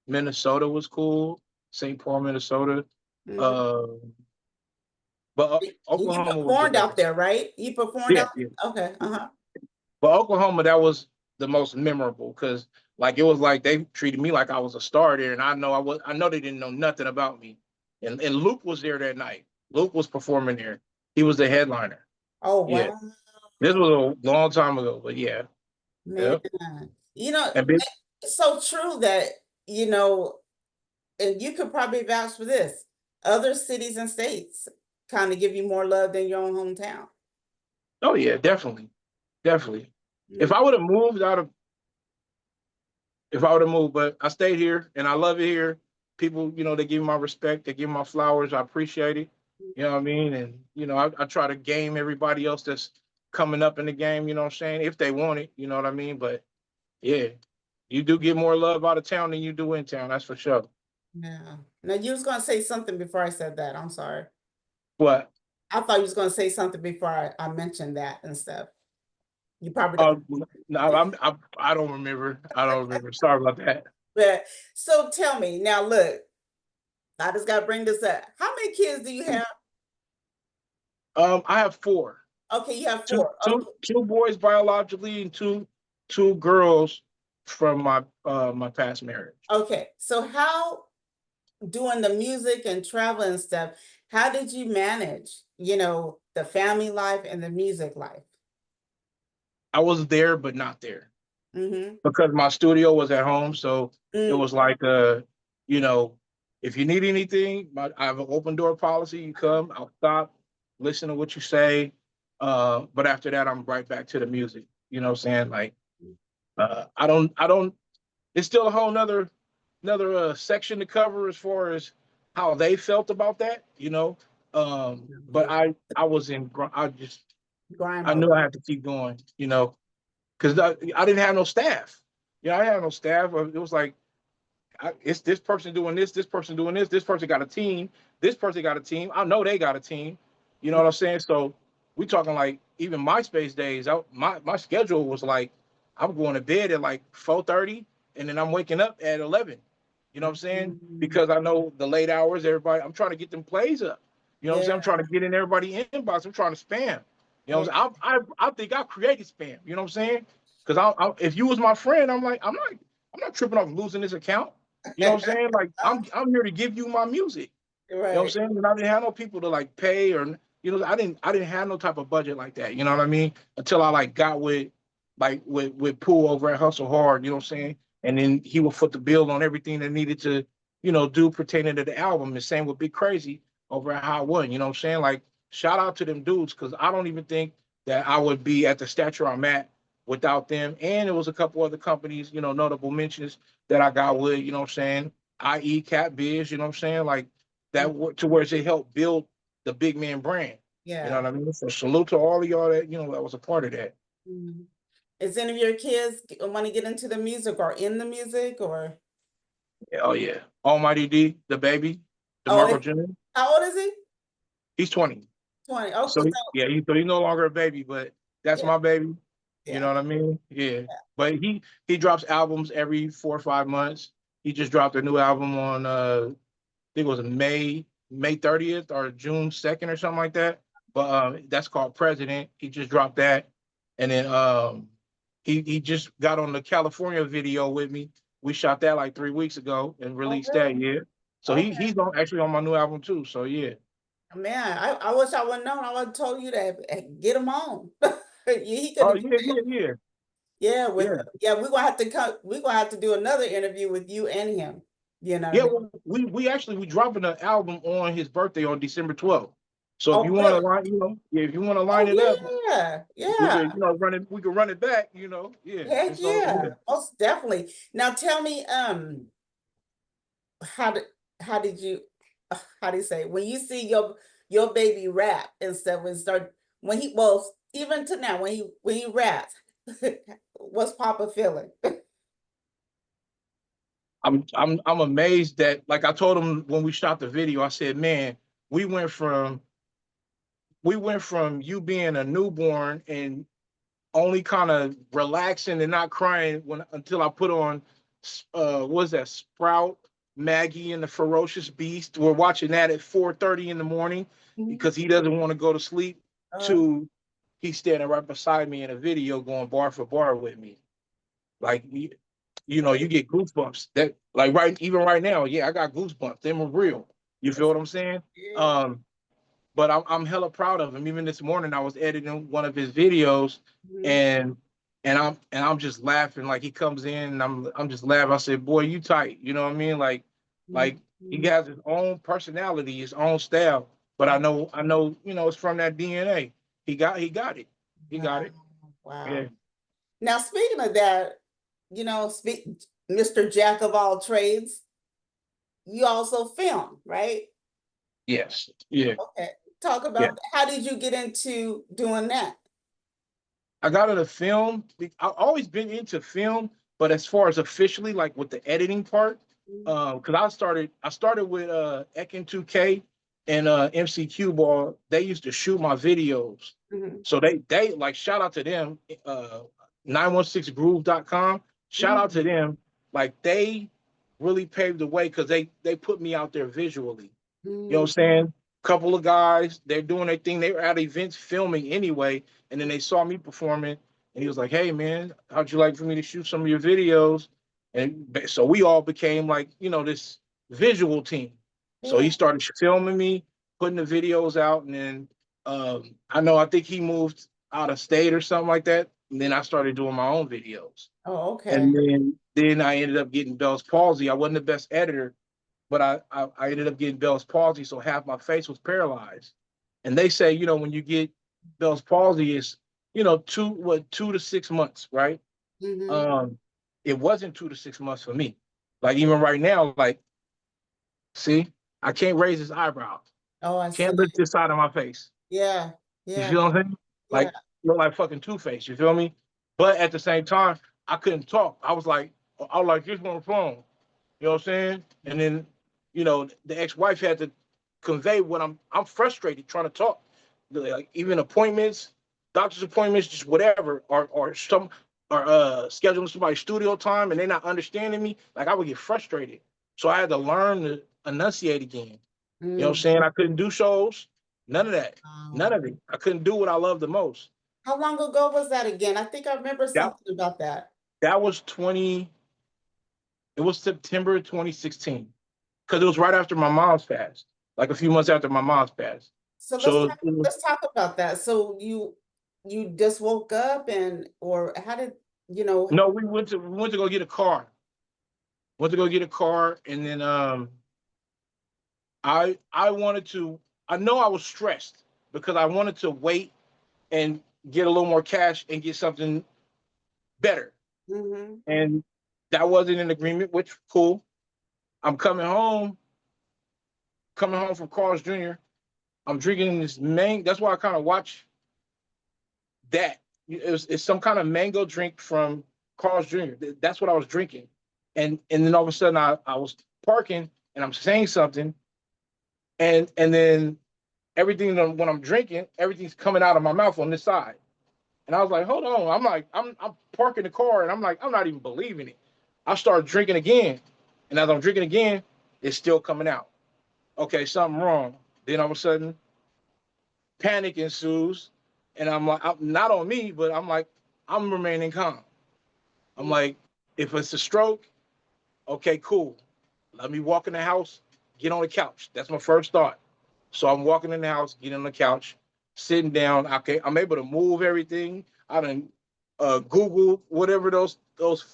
S1: Minnesota was cool. St. Paul, Minnesota.
S2: Mhm.
S1: Um, but
S2: You
S1: Oklahoma was the
S2: performed out
S1: best.
S2: there, right? You performed
S1: Yeah,
S2: out.
S1: yeah.
S2: Okay. Uh-huh.
S1: But Oklahoma, that was the most memorable because like it was like they treated me like I was a star there, and I know they didn't know nothing about me. And Luke was there that night. Luke was performing there. He was the headliner.
S2: Oh,
S1: Yeah.
S2: wow,
S1: This was a long time ago, but yeah.
S2: man.
S1: Yep.
S2: You know,
S1: And big,
S2: it's so true that, you know, and you could probably vouch for this. Other cities and states kind of give you more love than your own hometown.
S1: oh yeah, definitely. Definitely. If
S2: Mm,
S1: I would have moved out of if I would have moved, but I stayed here and I love it here. People, they give me my respect, they give me my flowers. I appreciate it. You know what I mean? And I try to game everybody else that's coming up in the game, you know what I'm saying? If they want it, you know what I mean? But yeah, you do get more love out of town than you do in town, that's for sure.
S2: yeah. Now you was gonna say something before I said that. I'm sorry.
S1: But
S2: I thought you was gonna say something before I mentioned that and stuff. You probably don't.
S1: no, I don't remember. I don't remember. Sorry about that.
S2: But so tell me now, look, I just gotta bring this up. How many kids do you have?
S1: I have four.
S2: Okay, you have
S1: Two,
S2: four.
S1: two, two boys biologically and two girls from my past marriage.
S2: Okay. So how doing the music and travel and stuff, how did you manage, the family life and the music life?
S1: I was there, but not there
S2: Mm-hmm.
S1: because my studio was at home. So it
S2: Mm,
S1: was like, you know, if you need anything, I have an open door policy. You come, I'll stop, listen to what you say. But after that, I'm right back to the music. You know what I'm saying? Like, I don't, it's still a whole another section to cover as far as how they felt about that, you know. But
S2: yeah,
S1: I was
S2: grind
S1: I
S2: mode.
S1: knew I had to keep going, you know, because I didn't have no staff. You know, I had no staff. It was like it's this person doing this person doing this person got a team, this person got a team. I know they got a team. You know what I'm saying? So we talking like even MySpace days. My schedule was like I'm going to bed at like 4:30, and then I'm waking up at 11. You know what I'm saying?
S2: Mm,
S1: Because I know the late hours. Everybody, I'm trying to get them plays up. You know what I'm
S2: yeah,
S1: saying? I'm trying to get in everybody inbox. I'm trying to spam. You know
S2: yeah,
S1: what I'm saying? I think I created spam. You know what I'm saying? Because if you was my friend, I'm like I'm not tripping off losing this account. You know what I'm saying? Like I'm here to give you my music. You know what I'm
S2: right.
S1: saying? And I didn't have no people to like pay or I didn't have no type of budget like that. You know what I mean? Until I like got with Pooh over at Hustle Hard. You know what I'm saying? And then he would foot the bill on everything that needed to do pertaining to the album. The same with Big Crazy over at Hot One. You know what I'm saying? Like shout out to them dudes because I don't even think that I would be at the stature I'm at without them. And it was a couple other companies, notable mentions that I got with. You know what I'm saying? I.e. Cat Biz. You know what I'm saying? Like
S2: Mm,
S1: to where it helped build the Big Man brand. You know
S2: yeah.
S1: what I mean? So salute to all of y'all that that was a part of that.
S2: Mm. Is any of your kids want to get into the music or in the music or?
S1: Oh yeah, Almighty D, the baby,
S2: Oh,
S1: DeMarco Jr.
S2: how old is he?
S1: He's 20,
S2: 20. Oh,
S1: so
S2: so
S1: he's no longer a baby, but that's
S2: yeah,
S1: my baby. You know
S2: yeah.
S1: what I mean? Yeah, but he drops albums every 4 or 5 months. He just dropped a new album on think it was May 30th or June 2nd or something like that. But that's called President. He just dropped that, and then he just got on the California video with me. We shot that like 3 weeks ago and
S2: Oh,
S1: released that.
S2: really?
S1: Yeah. So
S2: Okay.
S1: he's actually on my new album too. So yeah.
S2: Man, I wish I would have known. I would have told you that. Get him on. He could
S1: Oh
S2: have.
S1: yeah, yeah,
S2: Yeah,
S1: yeah.
S2: we're gonna have to come. We're gonna have to do another interview with you and him. You know what I
S1: Yeah,
S2: mean?
S1: well, we dropping the album on his birthday on December 12th. So if
S2: Oh,
S1: you want to
S2: really?
S1: line, yeah, if you want to line
S2: Oh,
S1: it up,
S2: yeah,
S1: we
S2: yeah.
S1: could, run it. We could run it back. Yeah.
S2: Heck
S1: And so
S2: yeah,
S1: yeah.
S2: most definitely. Now tell me, how did how did you how do you say when you see your baby rap and stuff and start when he well even to now when he raps, what's Papa feeling?
S1: I'm amazed that like I told him when we shot the video, I said, man, we went from you being a newborn and only kind of relaxing and not crying until I put on what's that Sprout, Maggie and the Ferocious Beast. We're watching that at 4:30 in the morning
S2: Mhm.
S1: because he doesn't want to go to sleep.
S2: Uh,
S1: To he's standing right beside me in a video going bar for bar with me. Like you get goosebumps. That like even right now, yeah, I got goosebumps. Them are real. You feel what I'm saying?
S2: yeah.
S1: Um, but I'm hella proud of him. Even this morning, I was editing one of his videos,
S2: Mhm.
S1: and I'm just laughing. Like he comes in, and I'm just laughing. I said, "Boy, you tight." You know what I mean? Like he
S2: Mhm.
S1: has his own personality, his own style. But I know, it's from that DNA. He got it. He got
S2: Wow.
S1: it.
S2: Wow.
S1: Yeah.
S2: Now speaking of that, speak Mr. Jack of all trades, you also film, right?
S1: Yes. Yeah.
S2: Okay. Talk
S1: Yeah.
S2: about how did you get into doing that?
S1: I got into film. I've always been into film, but as far as officially, like with the editing part, because I started with Ekin 2K and MCQ Ball. They used to shoot my videos,
S2: Mhm.
S1: so they like shout out to them. 916groove.com. Shout out to
S2: Mhm.
S1: them. Like they really paved the way because they put me out there visually. You know what I'm
S2: Mhm.
S1: saying? Couple of guys, they're doing their thing. They were at events filming anyway, and then they saw me performing, and he was like, "Hey man, how'd you like for me to shoot some of your videos?" And so we all became like, this. visual team. So he
S2: Yeah.
S1: started filming me, putting the videos out, and then I think he moved out of state or something like that. And then I started doing my own videos.
S2: Oh, okay.
S1: And then I ended up getting Bell's palsy. I wasn't the best editor, but I ended up getting Bell's palsy, so half my face was paralyzed. And they say, when you get Bell's palsy, it's 2 to 6 months, right?
S2: Mm-hmm.
S1: Um, it wasn't 2 to 6 months for me. Like even right now, like, see, I can't raise his eyebrows,
S2: Oh, I see.
S1: can't lift this side of my face.
S2: Yeah.
S1: You
S2: Yeah.
S1: feel what I'm saying?
S2: Yeah.
S1: Like, look like fucking Two Face. You feel me? But at the same time, I couldn't talk. I was like this on the phone. You know what I'm saying? And then, the ex-wife had to convey what I'm frustrated trying to talk. Like even appointments, doctor's appointments, just whatever, or scheduling somebody's studio time and they're not understanding me, like I would get frustrated. So I had to learn to enunciate again. You know what I'm
S2: Mm.
S1: saying? I couldn't do shows, none of that. None
S2: Wow.
S1: of it. I couldn't do what I love the most.
S2: How long ago was that again? I think I remember
S1: That
S2: something about that.
S1: that was 20, it was September 2016. Because it was right after my mom's passed, like a few months after my mom's passed.
S2: So
S1: So
S2: let's talk about that. So you just woke up or how did you know?
S1: no, we went to go get a car. Went to go get a car, and then I wanted to. I know I was stressed because I wanted to wait and get a little more cash and get something better,
S2: Mm-hmm.
S1: and that wasn't in agreement. Which cool. I'm coming home from Carl's Jr. I'm drinking this main. That's why I kind of watch that. It's some kind of mango drink from Carl's Jr. That's what I was drinking, and then all of a sudden I was parking and I'm saying something, and then everything when I'm drinking, everything's coming out of my mouth on this side, and I was like, hold on, I'm parking the car and I'm like I'm not even believing it. I start drinking again, and as I'm drinking again, it's still coming out. Okay, something wrong. Then all of a sudden, panic ensues, and I'm like, not on me, but I'm like, I'm remaining calm. I'm like, if it's a stroke, okay, cool. Let me walk in the house, get on the couch. That's my first thought. So I'm walking in the house, getting on the couch, sitting down. Okay, I'm able to move everything. I done Google whatever those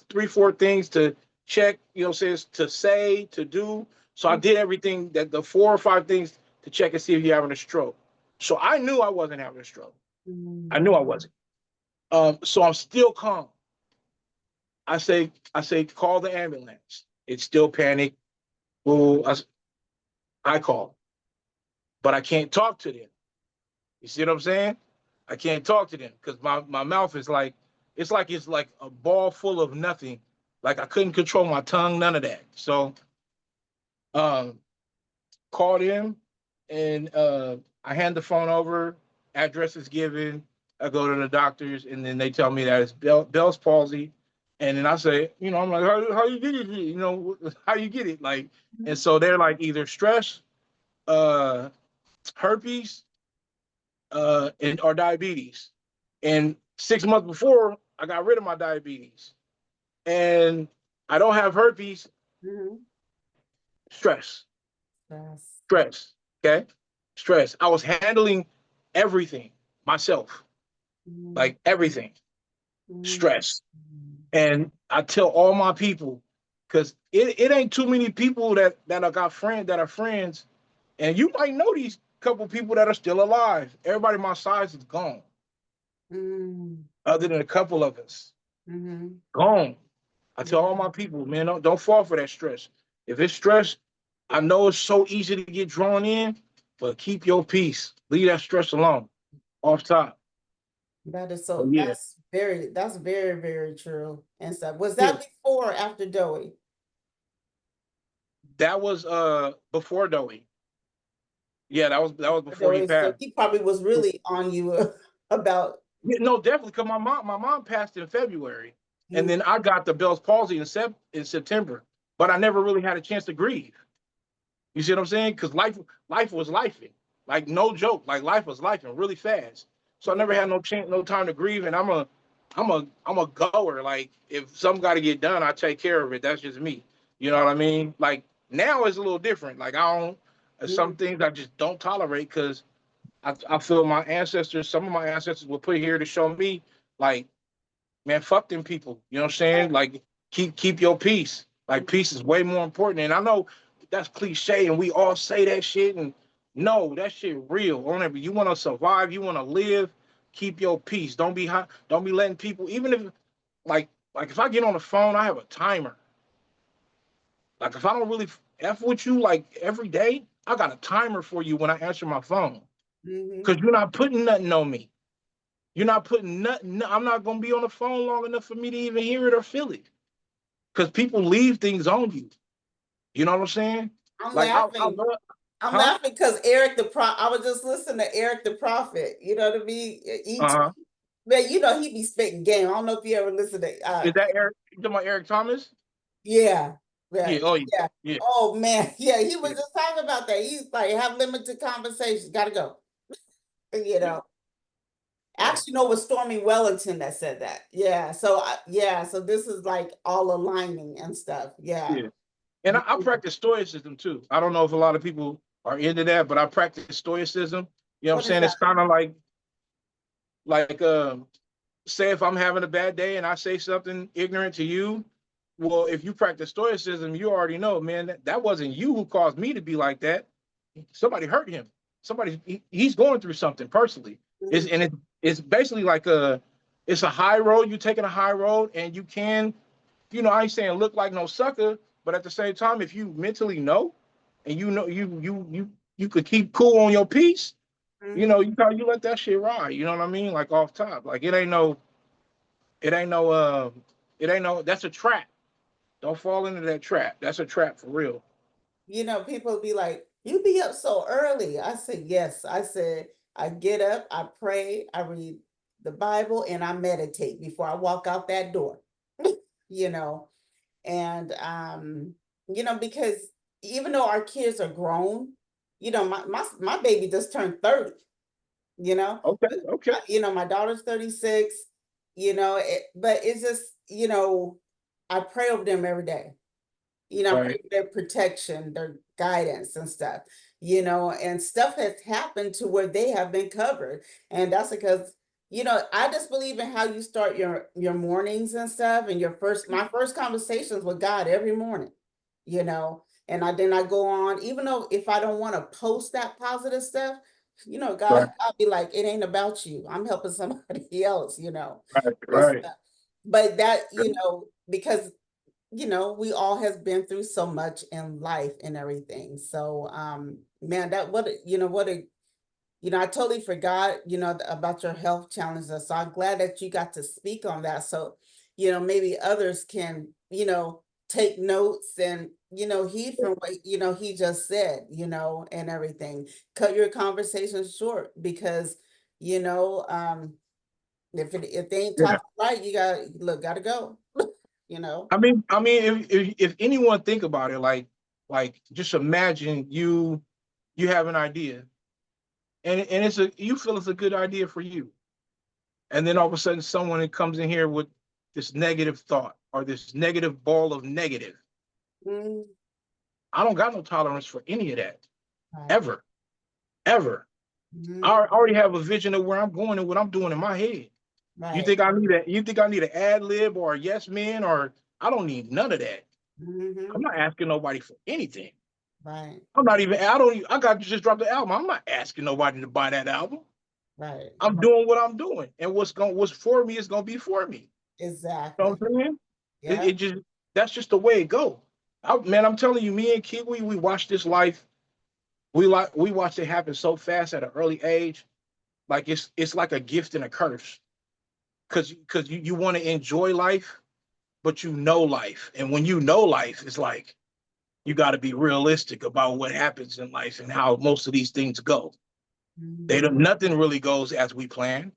S1: 3, 4 things to check, says to say, to do. So I did everything that the 4 or 5 things to check and see if you're having a stroke. So I knew I wasn't having a stroke. I
S2: Mm-hmm.
S1: knew I wasn't. So I'm still calm. I say, call the ambulance. It's still panic. Well, I call, but I can't talk to them. You see what I'm saying? I can't talk to them because my mouth is like, it's like a ball full of nothing. Like I couldn't control my tongue, none of that. So um, called him and I hand the phone over, address is given, I go to the doctors, and then they tell me that it's Bell's palsy. And then I say, I'm like, how you get it? How you get it? Like, and so they're like either stress, uh, herpes, and or diabetes. And 6 months before, I got rid of my diabetes. And I don't have herpes,
S2: Mm-hmm.
S1: stress,
S2: Yes.
S1: stress, okay? Stress. I was handling everything myself,
S2: Mm-hmm.
S1: like everything,
S2: Mm-hmm.
S1: stress. And I tell all my people, because it ain't too many people that I got friends that are friends, and you might know these couple people that are still alive. Everybody my size is gone, other than a couple of us.
S2: Mm-hmm.
S1: Gone. I tell
S2: Yeah.
S1: all my people, man, don't fall for that stress. If it's stress, I know it's so easy to get drawn in, but keep your peace. Leave that stress alone. Off top.
S2: That is
S1: So
S2: so
S1: yeah,
S2: that's very, very true and stuff. Was
S1: yeah.
S2: that before or after Doe?
S1: That was before Doe. Yeah, that was before he
S2: Doe, so
S1: passed.
S2: he probably was really on you about
S1: Yeah, no, definitely. Cause my mom passed in February, and
S2: mm,
S1: then I got the Bell's palsy in September. But I never really had a chance to grieve. You see what I'm saying? Because life was lifing. Like no joke. Like life was lifing really fast. So I
S2: yeah.
S1: never had no chance, no time to grieve. And I'm a goer. Like if something got to get done, I take care of it. That's just me. You know what I mean? Like Now it's a little different. Like I don't, some
S2: Mhm.
S1: things I just don't tolerate because I feel my ancestors, some of my ancestors were put here to show me, like, man, fuck them people. You know what I'm saying? Like, keep your peace. Like, peace is way more important. And I know that's cliche, and we all say that shit. And no, that shit real. On it, you want to survive, you want to live. Keep your peace. Don't be hot. Don't be letting people. Even if, like if I get on the phone, I have a timer. Like if I don't really f with you like every day, I got a timer for you when I answer my phone
S2: Mhm.
S1: because you're not putting nothing on me. You're not putting nothing. I'm not gonna be on the phone long enough for me to even hear it or feel it. Because people leave things on you. You know what I'm saying?
S2: I'm
S1: Like I
S2: laughing.
S1: love,
S2: I'm
S1: huh?
S2: laughing because Eric the Pro. I was just listening to Eric the Prophet. You know what I mean?
S1: Uh-huh.
S2: Man, you know he be spitting game. I don't know if you ever listen to.
S1: Is that Eric? You talking about Eric Thomas?
S2: Yeah,
S1: Yeah.
S2: yeah,
S1: Oh yeah.
S2: yeah.
S1: Yeah.
S2: Oh man, yeah. He was
S1: Yeah.
S2: just talking about that. He's like, have limited conversations. Gotta go. You
S1: Yeah.
S2: know.
S1: Yeah.
S2: Actually, no, it was Stormy Wellington that said that. Yeah. So yeah. So this is like all aligning and stuff. Yeah.
S1: Yeah. And I practice stoicism too. I don't know if a lot of people are into that, but I practice stoicism. You know what I'm
S2: What is
S1: saying?
S2: that?
S1: It's kind of like say if I'm having a bad day and I say something ignorant to you, well, if you practice stoicism, you already know, man, that wasn't you who caused me to be like that. Somebody hurt him. He's going through something personally. It's
S2: Mhm.
S1: and it's basically like it's a high road. You're taking a high road, and you can, I ain't saying look like no sucker, but at the same time, if you mentally know, and you know you could keep cool on your piece,
S2: Mhm.
S1: you let that shit ride. You know what I mean? Like off top, like it ain't no, that's a trap. Don't fall into that trap. That's a trap for real.
S2: People be like, you be up so early. I said, yes. I said, I get up, I pray, I read the Bible, and I meditate before I walk out that door. you know, and because even though our kids are grown, my baby just turned 30, you know.
S1: Okay, okay,
S2: My daughter's 36, but it's just, I pray over them every day. I pray
S1: right,
S2: for their protection, their guidance and stuff, and stuff has happened to where they have been covered. And that's because, I just believe in how you start your mornings and stuff, and my first conversations with God every morning, then I go on, even though if I don't want to post that positive stuff,
S1: right,
S2: I'll be like, it ain't about you. I'm helping somebody else,
S1: right,
S2: and
S1: right.
S2: stuff. But that, because we all has been through so much in life and everything. So, man, that what a I totally forgot, about your health challenges. So I'm glad that you got to speak on that. So, maybe others can, take notes and, heed from what, he just said, and everything. Cut your conversation short because, you know, if they ain't
S1: Yeah.
S2: talking right, you gotta go, you know.
S1: If anyone think about it, like just imagine you have an idea, and you feel it's a good idea for you, and then all of a sudden someone comes in here with this negative thought or this negative ball of negative.
S2: Mm,
S1: I don't got no tolerance for any of that
S2: right.
S1: ever, ever.
S2: Mhm.
S1: I already have a vision of where I'm going and what I'm doing in my head. You
S2: Right.
S1: think I need a you think I need an ad lib or a yes man, or I don't need none of that. I'm
S2: Mhm.
S1: not asking nobody for anything.
S2: Right.
S1: I got to just drop the album. I'm not asking nobody to buy that album.
S2: Right.
S1: I'm doing what I'm doing. And what's for me is gonna be for me. You know
S2: Exactly.
S1: what I'm saying?
S2: Yeah.
S1: It just That's just the way it go. Man, I'm telling you, me and Kiwi, we watched this life. We watched it happen so fast at an early age. Like it's like a gift and a curse. Cause you want to enjoy life, but you know life. And when you know life, it's like you got to be realistic about what happens in life and how most of these things go. They
S2: Mhm.
S1: don't Nothing really goes as we plan.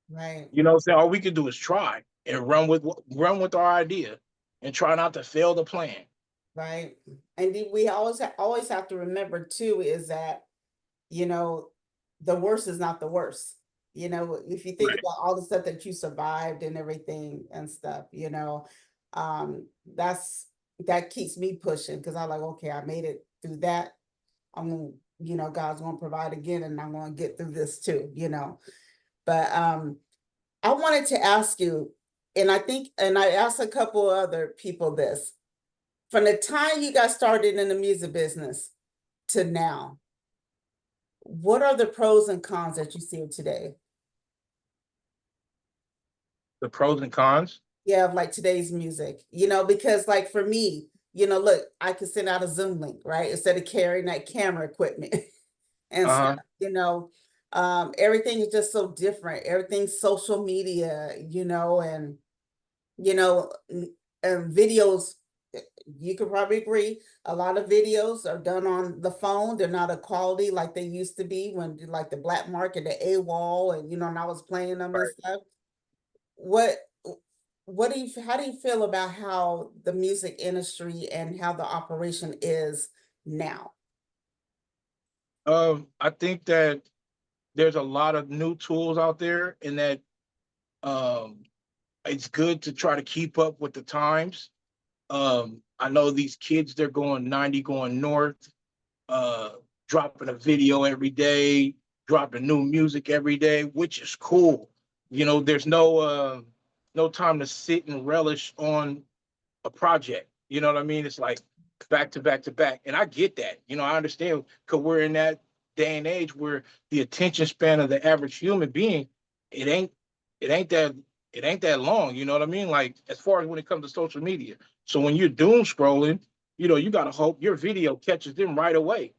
S2: Right.
S1: You know what I'm saying? All we can do is try and run with our idea and try not to fail the plan.
S2: Right. And we always have to remember too is that, you know, the worst is not the worst. If you think
S1: Right.
S2: about all the stuff that you survived and everything and stuff, that's that keeps me pushing because I'm like, okay, I made it through that. I'm gonna, God's gonna provide again, and I'm gonna get through this too. But I wanted to ask you, and I asked a couple other people this, from the time you got started in the music business to now, what are the pros and cons that you see today?
S1: The pros and cons.
S2: Yeah, of like today's music, because like for me, look, I could send out a Zoom link, right? Instead of carrying that camera equipment and stuff,
S1: Uh-huh.
S2: everything is just so different. Everything's social media, and you know, and videos, you could probably agree, a lot of videos are done on the phone. They're not a quality like they used to be when like the black market, the AWOL, and and I was playing them and
S1: Right.
S2: stuff. What how do you feel about how the music industry and how the operation is now?
S1: I think that there's a lot of new tools out there, and that um, it's good to try to keep up with the times. I know these kids, they're going 90 going north, uh, dropping a video every day, dropping new music every day, which is cool. There's no time to sit and relish on a project. You know what I mean? It's like back to back to back. And I get that. I understand, because we're in that day and age where the attention span of the average human being, it ain't it ain't that it ain't that long. You know what I mean? Like, as far as when it comes to social media. So when you're doom scrolling, you gotta hope your video catches them right away.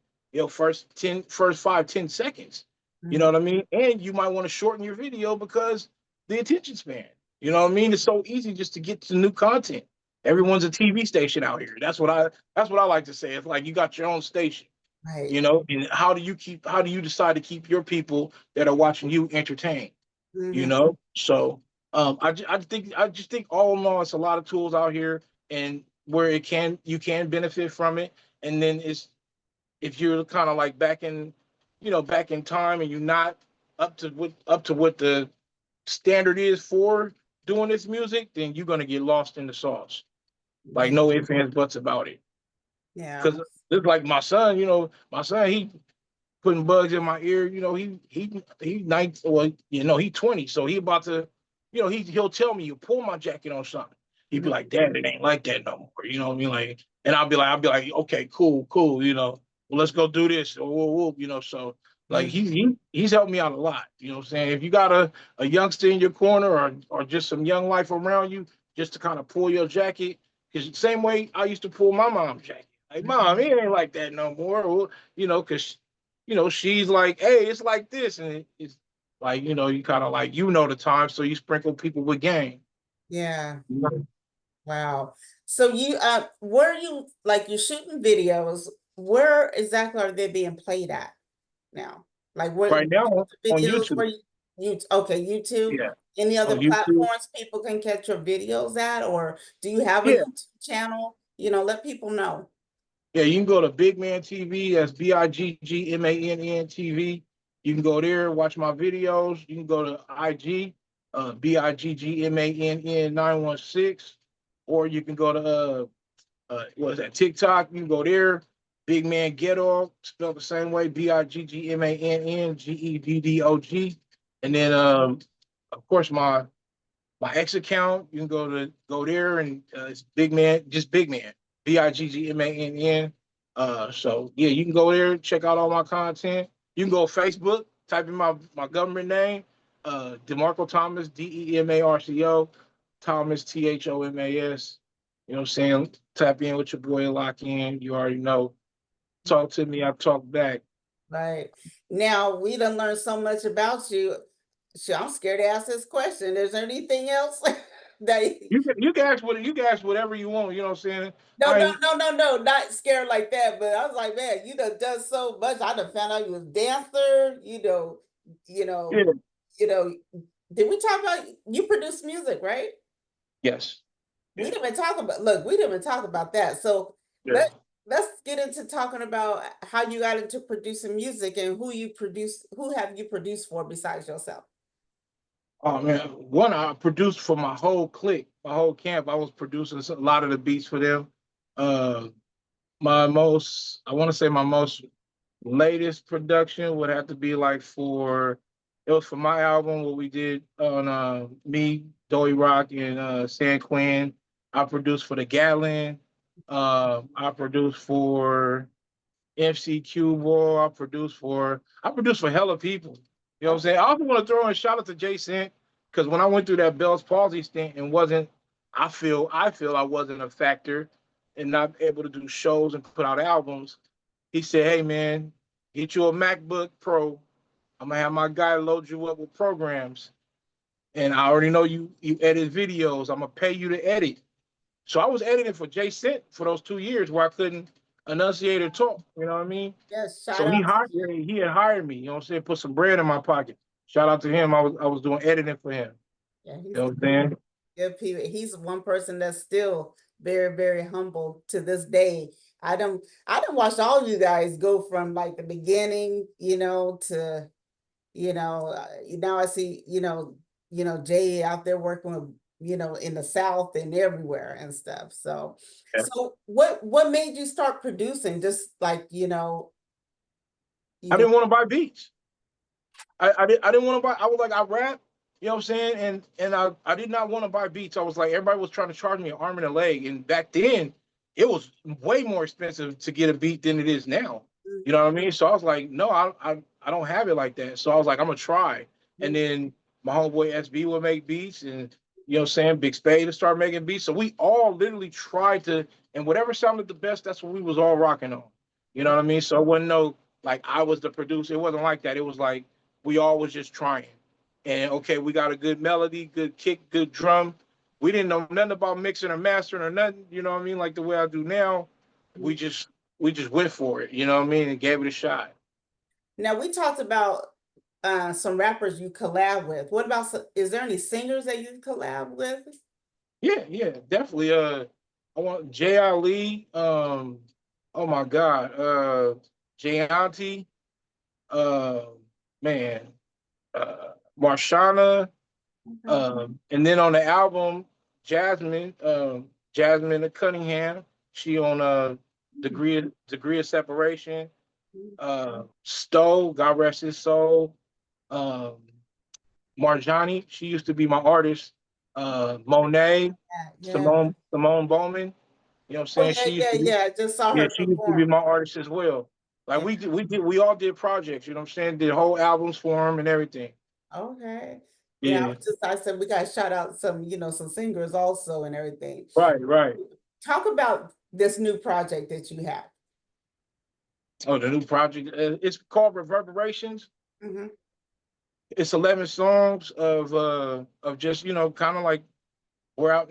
S1: First 5-10 seconds. You know
S2: Mhm.
S1: what I mean? And you might want to shorten your video because the attention span. You know what I mean? It's so easy just to get to new content. Everyone's a TV station out here. That's what I like to say. It's like you got your own station,
S2: Right.
S1: and how do you decide to keep your people that are watching you entertained?
S2: Hmm.
S1: So I just think all in all, it's a lot of tools out here, and where you can benefit from it. And then it's, if you're kind of like back in time, and you're not up to what the standard is for doing this music, then you're gonna get lost in the sauce. Like,
S2: Yeah.
S1: no ifs, ands, buts about it.
S2: Yeah.
S1: Because it's like my son, he putting bugs in my ear. He 19, well, he 20, so he about to, he'll tell me, you pull my jacket on something. He'd be
S2: Mhm.
S1: like, Dad, it ain't like that no more. You know what I mean? Like, and I'll be like, okay, cool, cool. Well, let's go do this. Or whoop, whoop, so like
S2: Mhm.
S1: he's helped me out a lot. You know what I'm saying? If you got a youngster in your corner, or just some young life around you, just to kind of pull your jacket, because the same way I used to pull my mom's jacket. Like, Mom, it ain't like that no more. Or, because she's like, hey, it's like this. And it's like, you kind of like, the time. So you sprinkle people with game.
S2: Yeah.
S1: Right
S2: Wow. So where you like you're shooting videos, where exactly are they being played at now? Like what
S1: now on
S2: videos
S1: YouTube.
S2: where okay, YouTube?
S1: Yeah.
S2: Any other
S1: On YouTube.
S2: platforms people can catch your videos at, or do you have a
S1: Yeah.
S2: YouTube channel? Let people know.
S1: Yeah. You can go to Bigg Mann TV. That's BIGGMANN TV. You can go there, watch my videos. You can go to IG, BIGGMANN 916. Or you can go to what is that, TikTok. You can go there. Bigg Mann Ghetto, spelled the same way, BIGGMANNGEDDOG. And then of course my X account, you can go there, and it's Bigg Mann, just Bigg Mann, BIGGMANN. So yeah, you can go there, check out all my content. You can go Facebook, type in my government name, DeMarco Thomas, DEMARCO, Thomas THOMAS. You know what I'm saying? Tap in with your boy, lock in. You already know. Talk to me, I talk back.
S2: Right. Now we done learned so much about you. Shit, I'm scared to ask this question. Is there anything else that
S1: You can ask whatever you want. You know what I'm saying?
S2: no,
S1: I
S2: no,
S1: ain't.
S2: no, no, no, not scared like that. But I was like, man, you done so much. I done found out you was a dancer. You know,
S1: Yeah.
S2: you know. Did we talk about you produce music, right?
S1: Yes.
S2: We
S1: Yeah.
S2: didn't even talk about. Look, we didn't even talk about that. So
S1: Yeah.
S2: let's get into talking about how you got into producing music and who have you produced for besides yourself.
S1: Oh man, one, I produced for my whole clique, my whole camp. I was producing a lot of the beats for them. Uh, I want to say my most latest production would have to be like it was for my album, what we did on me, Doey Rock, and San Quinn. I produced for the Gatlin. I produced for FCQ War. I produced for hella people. You know what I'm saying? I also want to throw in a shout out to Jason because when I went through that Bell's palsy stint and wasn't, I feel I wasn't a factor and not able to do shows and put out albums. He said, "Hey man, get you a MacBook Pro. I'm gonna have my guy load you up with programs, and I already know you edit videos. I'm gonna pay you to edit." So I was editing for Jay Cent for those 2 years where I couldn't enunciate or talk. You know what I mean?
S2: Yes, shout
S1: So
S2: out to
S1: he had hired me. You know what I'm saying? Put some bread in my pocket. Shout out to him. I was doing editing for him.
S2: yeah,
S1: You know what I'm saying?
S2: good people. He's one person that's still very, very humble to this day. I don't watch all of you guys go from like the beginning, to now I see, Jay out there working with, in the South and everywhere and stuff. So,
S1: Yeah.
S2: so what made you start producing? Just like, you
S1: I
S2: know,
S1: didn't want to buy beats. I didn't want to buy. I was like, I rap, you know what I'm saying? And I did not want to buy beats. I was like, everybody was trying to charge me an arm and a leg. And back then, it was way more expensive to get a beat than it is now. You know what I mean? So I was like, no, I don't have it like that. So I was like, I'm gonna try. And then my homeboy SB would make beats, and you know what I'm saying, Big Spade to start making beats. So we all literally tried to, and whatever sounded the best, that's what we was all rocking on. You know what I mean? So it wasn't no like I was the producer. It wasn't like that. It was like we all was just trying. And okay, we got a good melody, good kick, good drum. We didn't know nothing about mixing or mastering or nothing, you know what I mean? Like the way I do now. We just went for it, you know what I mean, and gave it a shot.
S2: now we talked about some rappers you collab with. What about is there any singers that you collab with?
S1: Yeah, yeah, definitely. I want J. Ali, oh my God, Jayanti, uh man, Marshana.
S2: Okay.
S1: And then on the album, Jasmine, Jasmine Cunningham, she on degree of separation. Stowe, God rest his soul. Um, Marjani, she used to be my artist. Monet,
S2: Yeah.
S1: Simone Bowman, you know what I'm
S2: Oh
S1: saying?
S2: yeah, yeah, yeah. I just saw her
S1: She used to be
S2: perform.
S1: my artist as well. Like
S2: Yeah.
S1: we all did projects, you know what I'm saying? Did whole albums for him and everything.
S2: Okay. Yeah,
S1: Yeah,
S2: I said we gotta shout out some, some singers also and everything.
S1: right, right.
S2: Talk about this new project that you have.
S1: Oh, the new project. It's called Reverberations.
S2: Hmm.
S1: It's 11 songs of just kind of like where I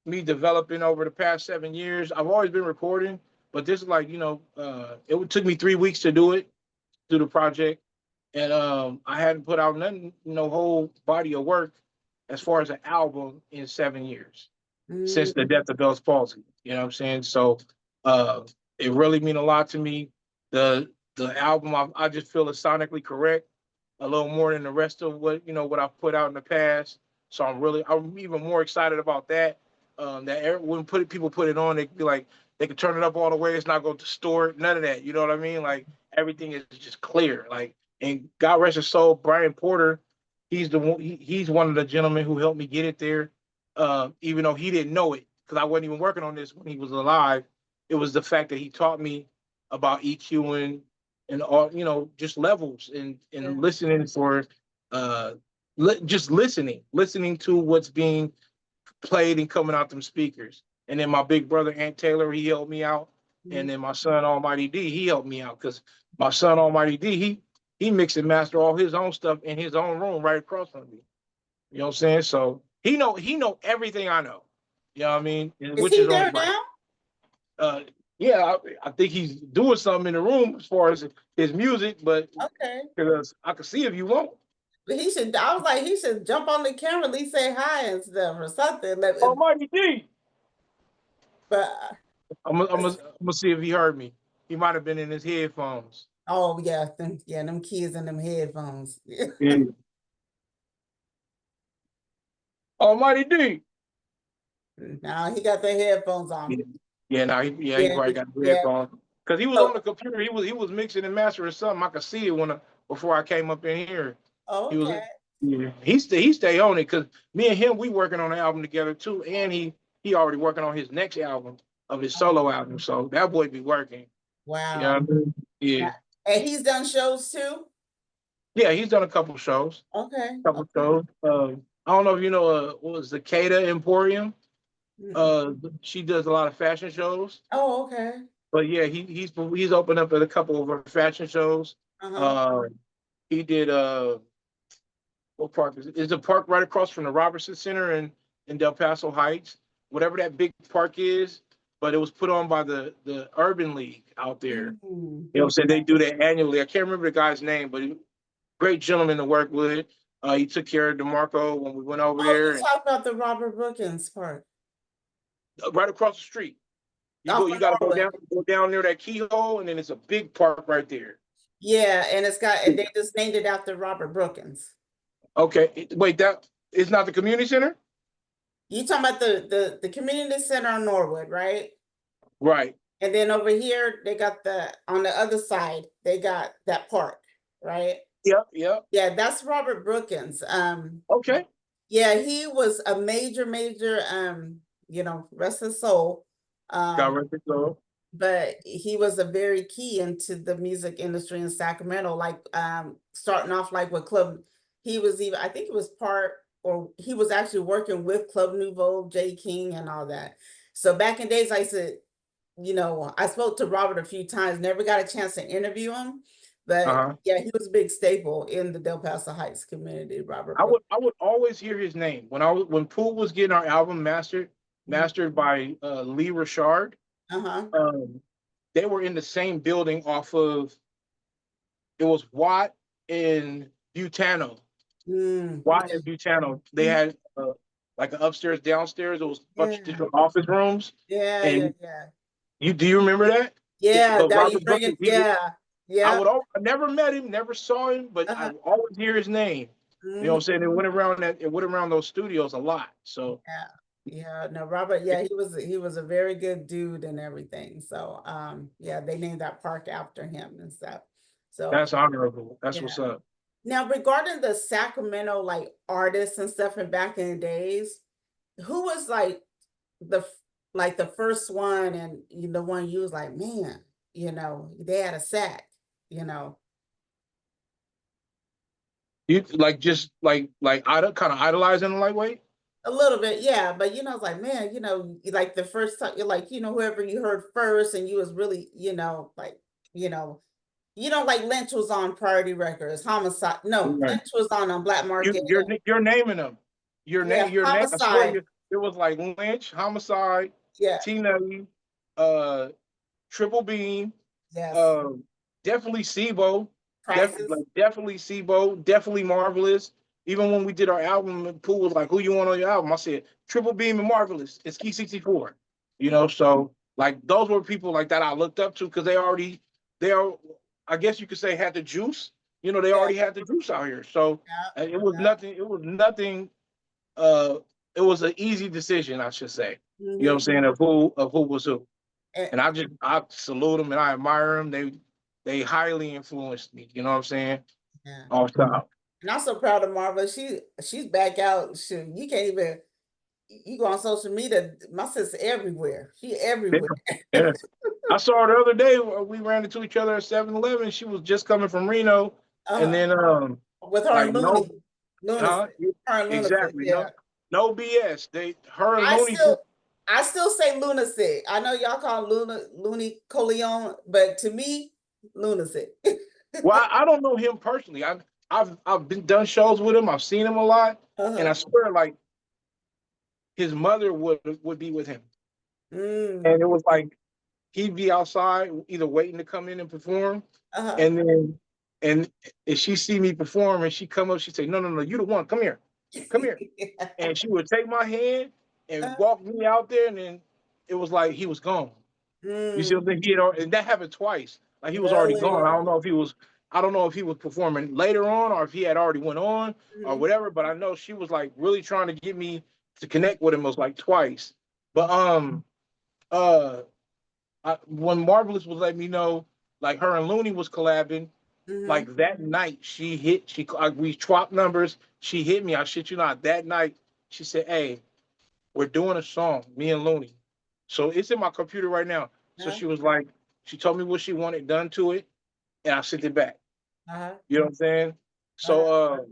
S1: me developing over the past 7 years. I've always been recording, but this is like it took me 3 weeks to do the project, and I hadn't put out nothing, no whole body of work as far as an album in 7 years since the death of Bell's palsy. You know what I'm saying? So uh, it really mean a lot to me. The album I just feel is sonically correct a little more than the rest of what I've put out in the past. So I'm even more excited about that. When people put it on, they be like they can turn it up all the way. It's not going to distort none of that. You know what I mean? Like everything is just clear. Like, and God rest his soul, Brian Porter. He's one of the gentlemen who helped me get it there. Even though he didn't know it because I wasn't even working on this when he was alive. It was the fact that he taught me about EQing and all just levels and
S2: Yeah.
S1: listening for uh just listening to what's being played and coming out them speakers. And then my big brother Ant Taylor, he helped me out. And then my son Almighty D, he helped me out because my son Almighty D, he mixed and mastered all his own stuff in his own room right across from me. You know what I'm saying? So he know everything I know. You know what I mean?
S2: Is
S1: Which
S2: he
S1: is only
S2: there
S1: right.
S2: now?
S1: Uh, yeah, I think he's doing something in the room as far as his music, but
S2: Okay.
S1: because I can see if you want.
S2: But I was like, he should jump on the camera, at least say hi and stuff or something.
S1: Almighty D.
S2: But
S1: I'm gonna see if he heard me. He might have been in his headphones.
S2: oh yeah, them kids in them headphones.
S1: Yeah. Almighty D.
S2: Now he got the headphones
S1: Yeah.
S2: on.
S1: Yeah, no, he
S2: Yeah,
S1: probably got the
S2: yeah.
S1: headphones because he was
S2: So,
S1: on the computer. He was mixing and mastering something. I could see it before I came up in here. He was
S2: okay.
S1: yeah. He stay on it because me and him we working on an album together too, and he already working on his next album of his
S2: Oh,
S1: solo album. So that boy be working. Yeah,
S2: wow.
S1: yeah,
S2: Now- And he's done shows too?
S1: yeah. He's done a couple shows,
S2: Okay,
S1: couple
S2: okay.
S1: shows. I don't know if you know what was the Cicada Emporium.
S2: Mm-mm.
S1: Uh, she does a lot of fashion shows.
S2: Oh, okay.
S1: But yeah, he's opened up at a couple of our fashion shows.
S2: Uh-huh.
S1: Uh, he did what park is it? It's a park right across from the Robertson Center in Del Paso Heights, whatever that big park is. But it was put on by the Urban League out there.
S2: Mm.
S1: You know, so they do that annually. I can't remember the guy's name, but great gentleman to work with. He took care of DeMarco when we went over
S2: Oh, you
S1: there, and
S2: talk about the Robert Brookins part.
S1: right across the street.
S2: Off
S1: You
S2: of
S1: got to
S2: Norwood.
S1: go down near that keyhole, and then it's a big park right there.
S2: Yeah, and they just named it after Robert Brookins.
S1: Okay, wait, that is not the community center?
S2: You talking about the community center on Norwood, right?
S1: Right.
S2: And then over here, they got on the other side, they got that park, right?
S1: Yep, yep.
S2: Yeah, that's Robert Brookins.
S1: Okay.
S2: Yeah, he was a major, rest his soul.
S1: Got
S2: Um,
S1: right to go.
S2: but he was a very key into the music industry in Sacramento, like starting off like with Club. He was even, I think it was part, or he was actually working with Club Nouveau, J. King, and all that. So back in days, I said, I spoke to Robert a few times, never got a chance to interview him, but
S1: Uh-huh.
S2: yeah, he was a big staple in the Del Paso Heights community, Robert
S1: I
S2: Brooks.
S1: would always hear his name when Pooh was getting our album mastered by Lee Richard.
S2: Uh-huh.
S1: Um, they were in the same building off of it was Watt and Butano.
S2: Mm.
S1: Watt and Butano. They
S2: Mhm.
S1: had like an upstairs, downstairs. It was a bunch of
S2: Yeah,
S1: different office rooms.
S2: yeah, yeah,
S1: And
S2: yeah.
S1: do you remember that?
S2: Yeah,
S1: But
S2: that you
S1: Robert
S2: bring it,
S1: Brookins,
S2: yeah, yeah.
S1: I never met him, never saw him, but I
S2: Uh-huh.
S1: would always hear his name. You know what
S2: Mhm.
S1: I'm saying? It went around those studios a lot. So
S2: Yeah, yeah. No, Robert, yeah, he was a very good dude and everything. So yeah, they named that park after him and stuff. So
S1: that's honorable. That's
S2: yeah.
S1: what's up.
S2: Now regarding the Sacramento like artists and stuff from back in the days, who was like the the first one and the one you was like, man, they had a sack, you know.
S1: You like just kind of idolizing the lightweight?
S2: A little bit, yeah, but it's like, man, like the first time, you're like, whoever you heard first, and you was really, like, you know, like Lynch was on Priority Records, Homicide. No,
S1: Right.
S2: Lynch was on Black Market.
S1: You're naming them.
S2: Yeah,
S1: Your name. I swear
S2: Homicide.
S1: it was like Lynch, Homicide,
S2: Yeah,
S1: T Nutty, uh, Triple Beam,
S2: yes,
S1: uh, definitely Sibo,
S2: Crisis.
S1: definitely Sibo, definitely Marvelous. Even when we did our album, and Pooh was like, "Who you want on your album?" I said, "Triple Beam and Marvelous." It's Key 64. So like those were people like that I looked up to because they are, I guess you could say, had the juice. They
S2: Yeah,
S1: already had the juice out here. So
S2: yeah,
S1: it was
S2: yeah.
S1: nothing. It was nothing. Uh, it was an easy decision, I should say. You know what I'm
S2: Hmm.
S1: saying, of who was who.
S2: And,
S1: And I salute them and I admire them. They highly influenced me. You know what I'm saying?
S2: yeah.
S1: Off top.
S2: And I'm so proud of Marva. She's back out. You can't even. You go on social media. My sister everywhere. She
S1: Yeah.
S2: everywhere.
S1: Yeah. I saw her the other day. We ran into each other at 7-Eleven. She was just coming from Reno, and
S2: Uh-huh.
S1: then
S2: With her
S1: like
S2: and
S1: no,
S2: Lunacy.
S1: huh?
S2: Her and Lunacy,
S1: Exactly.
S2: yeah.
S1: No BS. Her and
S2: I
S1: Looney.
S2: still I still say lunacy. I know y'all call Looney Coleon, but to me, lunacy.
S1: Well, I don't know him personally. I've been done shows with him. I've seen him a lot, and I
S2: Uh-huh.
S1: swear, like his mother would be with him,
S2: Mm.
S1: and it was like he'd be outside either waiting to come in and perform,
S2: Uh-huh.
S1: and then and if she see me perform and she come up, she'd say, "No, no, no, you the one. Come here," and she would take my hand and walk me out there, and then it was like he was gone. You see what
S2: Mm.
S1: I'm saying? And that happened twice. Like he was already gone.
S2: Really?
S1: I don't know if he was performing later on or if he had already went on or
S2: Mhm.
S1: whatever. But I know she was like really trying to get me to connect with him. It was like twice. But uh when Marvelous was letting me know, like her and Looney was collabing,
S2: Hmm.
S1: like that night we swapped numbers. She hit me. I shit you not. That night she said, "Hey, we're doing a song, me and Looney." So it's in my computer right now. So
S2: Uh-huh.
S1: she was like, she told me what she wanted done to it, and I sent it back.
S2: Uh-huh.
S1: You know what I'm saying?
S2: Uh-huh.
S1: So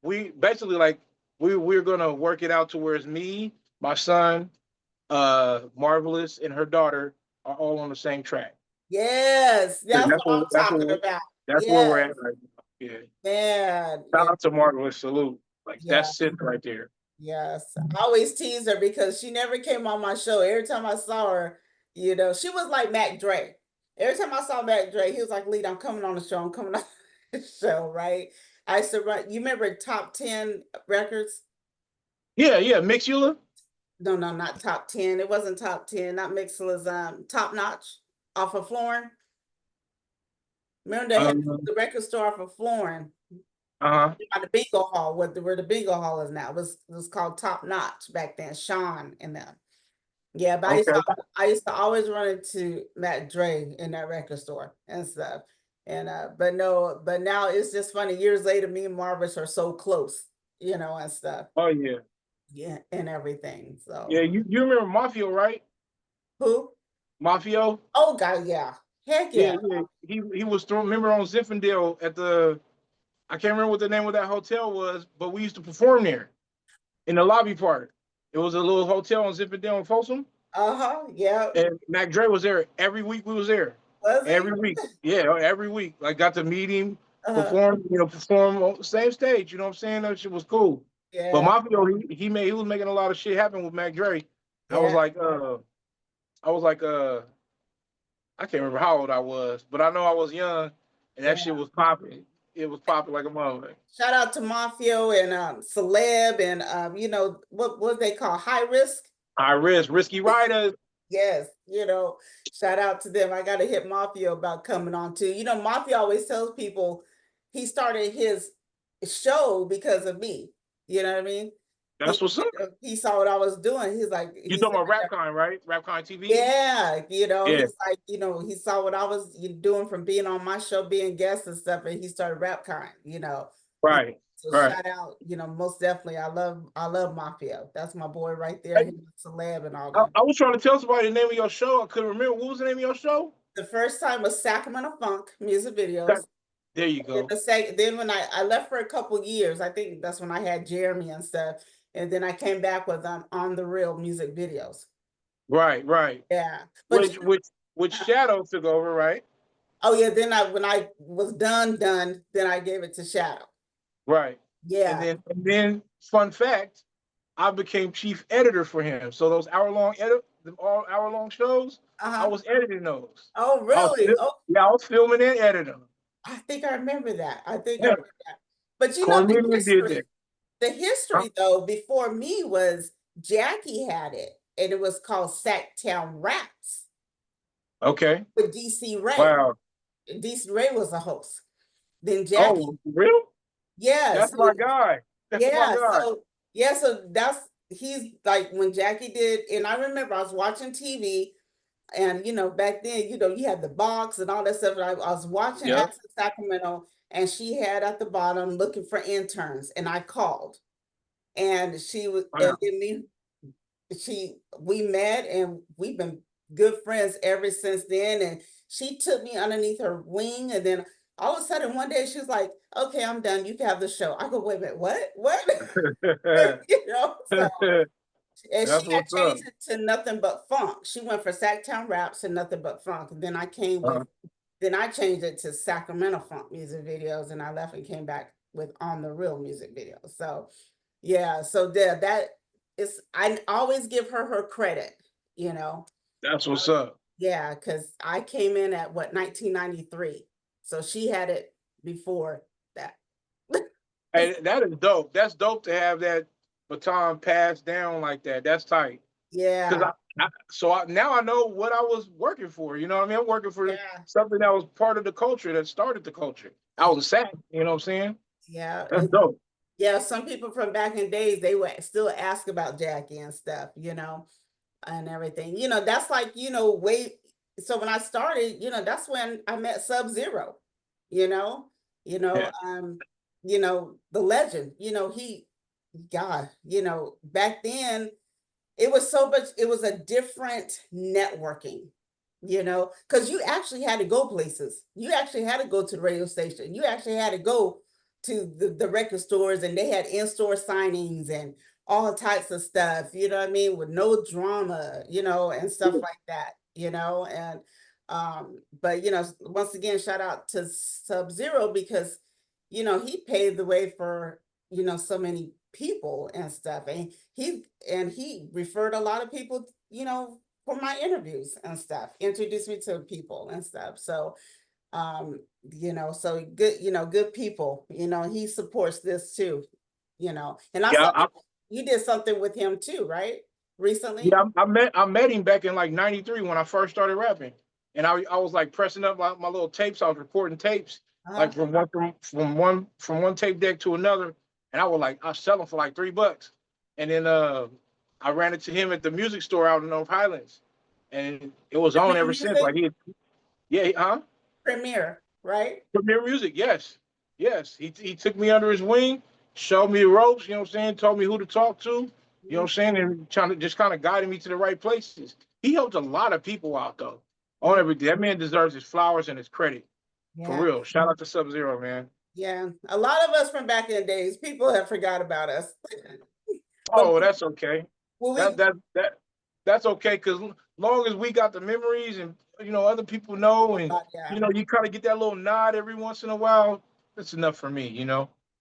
S1: we basically like we're gonna work it out to where it's me, my son, Marvelous, and her daughter are all on the same track.
S2: Yes,
S1: And
S2: that's what I'm talking about.
S1: that's where we're
S2: Yes,
S1: at right now. Yeah.
S2: man.
S1: Shout
S2: Yeah,
S1: out to Marvelous, salute. Like
S2: yeah.
S1: that's it right there.
S2: Yes, I always tease her because she never came on my show. Every time I saw her, she was like Mac Dre. Every time I saw Mac Dre, he was like, "Lead, I'm coming on the show. I'm coming on the show." Right? I used to run. You remember Top 10 records?
S1: Yeah, yeah. Mix Eula.
S2: No, no, not Top 10. It wasn't Top 10. Not Mixla's. Top Notch off of Florin. Remember they had
S1: Um,
S2: the record store off of Florin
S1: uh-huh.
S2: by the bingo hall, where the bingo hall is now. It was called Top Notch back then. Sean and them. Yeah, but
S1: Okay.
S2: I used to always run into Matt Dre in that record store and stuff. And but no, but now it's just funny. Years later, me and Marvis are so close, and stuff.
S1: Oh yeah.
S2: Yeah, and everything.
S1: Yeah,
S2: So
S1: you remember Mafio, right?
S2: who?
S1: Mafio?
S2: Oh God, yeah. Heck
S1: Yeah,
S2: yeah.
S1: yeah. He was thrown, remember on Zinfandel at the I can't remember what the name of that hotel was, but we used to perform there in the lobby part. It was a little hotel on Zinfandel in Folsom.
S2: Uh-huh. Yeah.
S1: And Mac Dre was there every week. We was there
S2: Was he?
S1: every week. Yeah, every week. Like got to meet him,
S2: Uh-huh.
S1: perform on the same stage. You know what I'm saying? That shit was cool. But
S2: Yeah.
S1: Mafia, he was making a lot of shit happen with Mac Dre. I was
S2: Yeah.
S1: like, I was like, I can't remember how old I was, but I know I was young, and that
S2: Yeah.
S1: shit was popping. It was popping like a mother.
S2: Shout out to Mafio and Celeb and what they call high risk.
S1: High risk, risky riders.
S2: Yes, shout out to them. I got to hit Mafia about coming on too. Mafia always tells people he started his show because of me. You know what I mean?
S1: That's
S2: He
S1: what's up.
S2: he saw what I was doing.
S1: You
S2: He
S1: talking
S2: said,
S1: about Rapcon, right? Rapcon TV.
S2: yeah,
S1: Yeah.
S2: he's like, he saw what I was doing from being on my show, being guest and stuff, and he started rap kind. Yeah,
S1: Right.
S2: so
S1: Right.
S2: shout out, most definitely. I love Mafia. That's my boy right there.
S1: Hey,
S2: He's a celeb and all
S1: I,
S2: them.
S1: I was trying to tell somebody the name of your show. I couldn't remember. What was the name of your show?
S2: The first time was Sacramento Funk music
S1: That-
S2: videos.
S1: there you
S2: Then
S1: go.
S2: then when I left for a couple years, I think that's when I had Jeremy and stuff, and then I came back with On the Real music videos.
S1: Right. Right.
S2: Yeah, but
S1: Which Shadow took over, right?
S2: oh yeah, then when I was done, then I gave it to Shadow.
S1: Right.
S2: Yeah.
S1: And then fun fact, I became chief editor for him. So those all hour long shows, I
S2: Uh-huh.
S1: was editing those.
S2: Oh, really? Oh,
S1: I was filming and editing.
S2: I think I remember that. I think I
S1: Yeah,
S2: remember that. But
S1: Cornelia did that.
S2: the
S1: Huh?
S2: history though, before me was Jackie had it, and it was called Sacktown Raps
S1: Okay.
S2: with DC Ray.
S1: Wow.
S2: DC Ray was a host. Then Jackie,
S1: Oh, real?
S2: yes,
S1: That's my guy. That's my
S2: yeah.
S1: guy.
S2: So that's he's like when Jackie did, and I remember I was watching TV. And back then, you had the box and all that stuff. And I was watching
S1: Yep.
S2: Access Sacramento, and she had at the bottom looking for interns, and I called, and she was, and
S1: Wow.
S2: then we met, and we've been good friends ever since then. And she took me underneath her wing, and then all of a sudden one day she was like, "Okay, I'm done. You can have the show." I go, "Wait a minute, what?" So and she
S1: That's
S2: got
S1: what's up.
S2: changed it to Nothing But Funk. She went for Sacktown Raps and Nothing But Funk. And
S1: Uh,
S2: then I changed it to Sacramento Funk music videos, and I left and came back with On the Real music videos. So yeah, so there that is, I always give her credit.
S1: that's what's up.
S2: Yeah, because I came in at 1993. So she had it before that.
S1: And that is dope. That's dope to have that baton passed down like that. That's tight. Because
S2: Yeah,
S1: now I know what I was working for. You know what I mean? I'm working for
S2: yeah,
S1: something that was part of the culture that started the culture. I was sad. You know what I'm saying?
S2: yeah.
S1: That's dope.
S2: Yeah, some people from back in days, they would still ask about Jackie and stuff, and everything. That's like, way. so when I started, that's when I met Sub-Zero, you know, you know,
S1: Yeah.
S2: um, the legend, God, back then it was so much, it was a different networking, because you actually had to go places. You actually had to go to the radio station. You actually had to go to the record stores, and they had in-store signings and all types of stuff, you know what I mean, with no drama, and stuff like that, and but once again, shout out to Sub-Zero because he paved the way for so many people and stuff, and he referred a lot of people, for my interviews and stuff, introduced me to people and stuff. So so good, good people, he supports this too, and I saw
S1: Yeah,
S2: that you did something with him too, right? Recently?
S1: yeah, I met him back in like '93 when I first started rapping, and I was like pressing up my little tapes. I was recording tapes
S2: Uh-huh.
S1: like from one tape deck to another, and I sell them for like $3, and then I ran into him at the music store out in North Highlands, and it was on
S2: Premier
S1: ever since.
S2: Music,
S1: Like huh?
S2: Premier, right?
S1: Premier Music, yes, yes. He took me under his wing, showed me the ropes. You know what I'm saying? Told me who to talk to. You know what
S2: Mhm.
S1: I'm saying? And trying to just kind of guiding me to the right places. He helped a lot of people out though. On
S2: Yeah,
S1: everything, that man deserves his flowers and his credit for
S2: yeah,
S1: real. Shout out to Sub-Zero, man.
S2: yeah. A lot of us from back in the days, people have forgot about us. But
S1: Oh, that's okay.
S2: when
S1: That
S2: we,
S1: that that that's okay because long as we got the memories and other people know and
S2: yeah.
S1: you kind of get that little nod every once in a while, that's enough for me.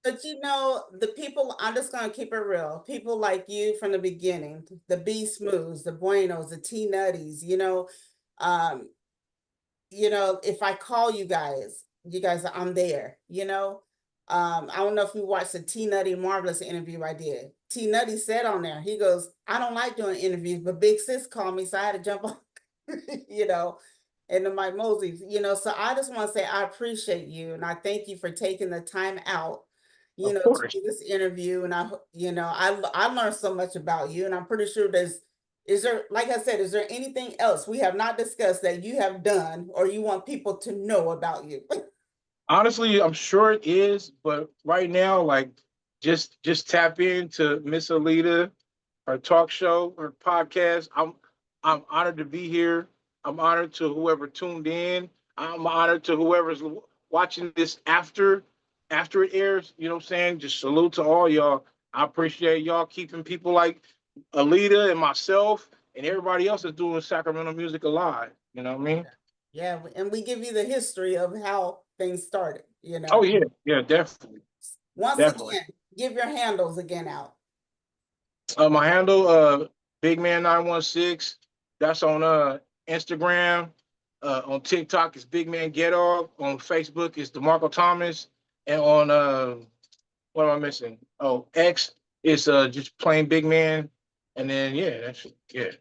S2: But the people, I'm just gonna keep it real. People like you from the beginning, the B Smooths, the Buenos, the T Nutties, um, if I call you guys, I'm there, I don't know if you watched the T Nutty Marvelous interview I did. T Nutty said on there, he goes, I don't like doing interviews, but Big Sis called me, so I had to jump on, you know, and then Mike Mosley, so I just want to say I appreciate you and I thank you for taking the time out,
S1: Of
S2: to
S1: course.
S2: do this interview. And I learned so much about you, and I'm pretty sure is there, like I said, is there anything else we have not discussed that you have done or you want people to know about you?
S1: Honestly, I'm sure it is, but right now, like, just tap into Miss Alita, her talk show, her podcast. I'm honored to be here. I'm honored to whoever tuned in. I'm honored to whoever's watching this after it airs. You know what I'm saying? Just salute to all y'all. I appreciate y'all keeping people like Alita and myself and everybody else that's doing Sacramento music alive. You know what I mean?
S2: Yeah, and we give you the history of how things started,
S1: Oh yeah, yeah, definitely,
S2: Once
S1: definitely.
S2: again, give your handles again out.
S1: My handle, Bigg Mann 916. That's on Instagram. On TikTok, it's Bigg Mann Get Off. On Facebook, it's DeMarco Thomas. And on what am I missing? Oh, X, it's just plain Bigg Mann. And then yeah.
S2: Mm,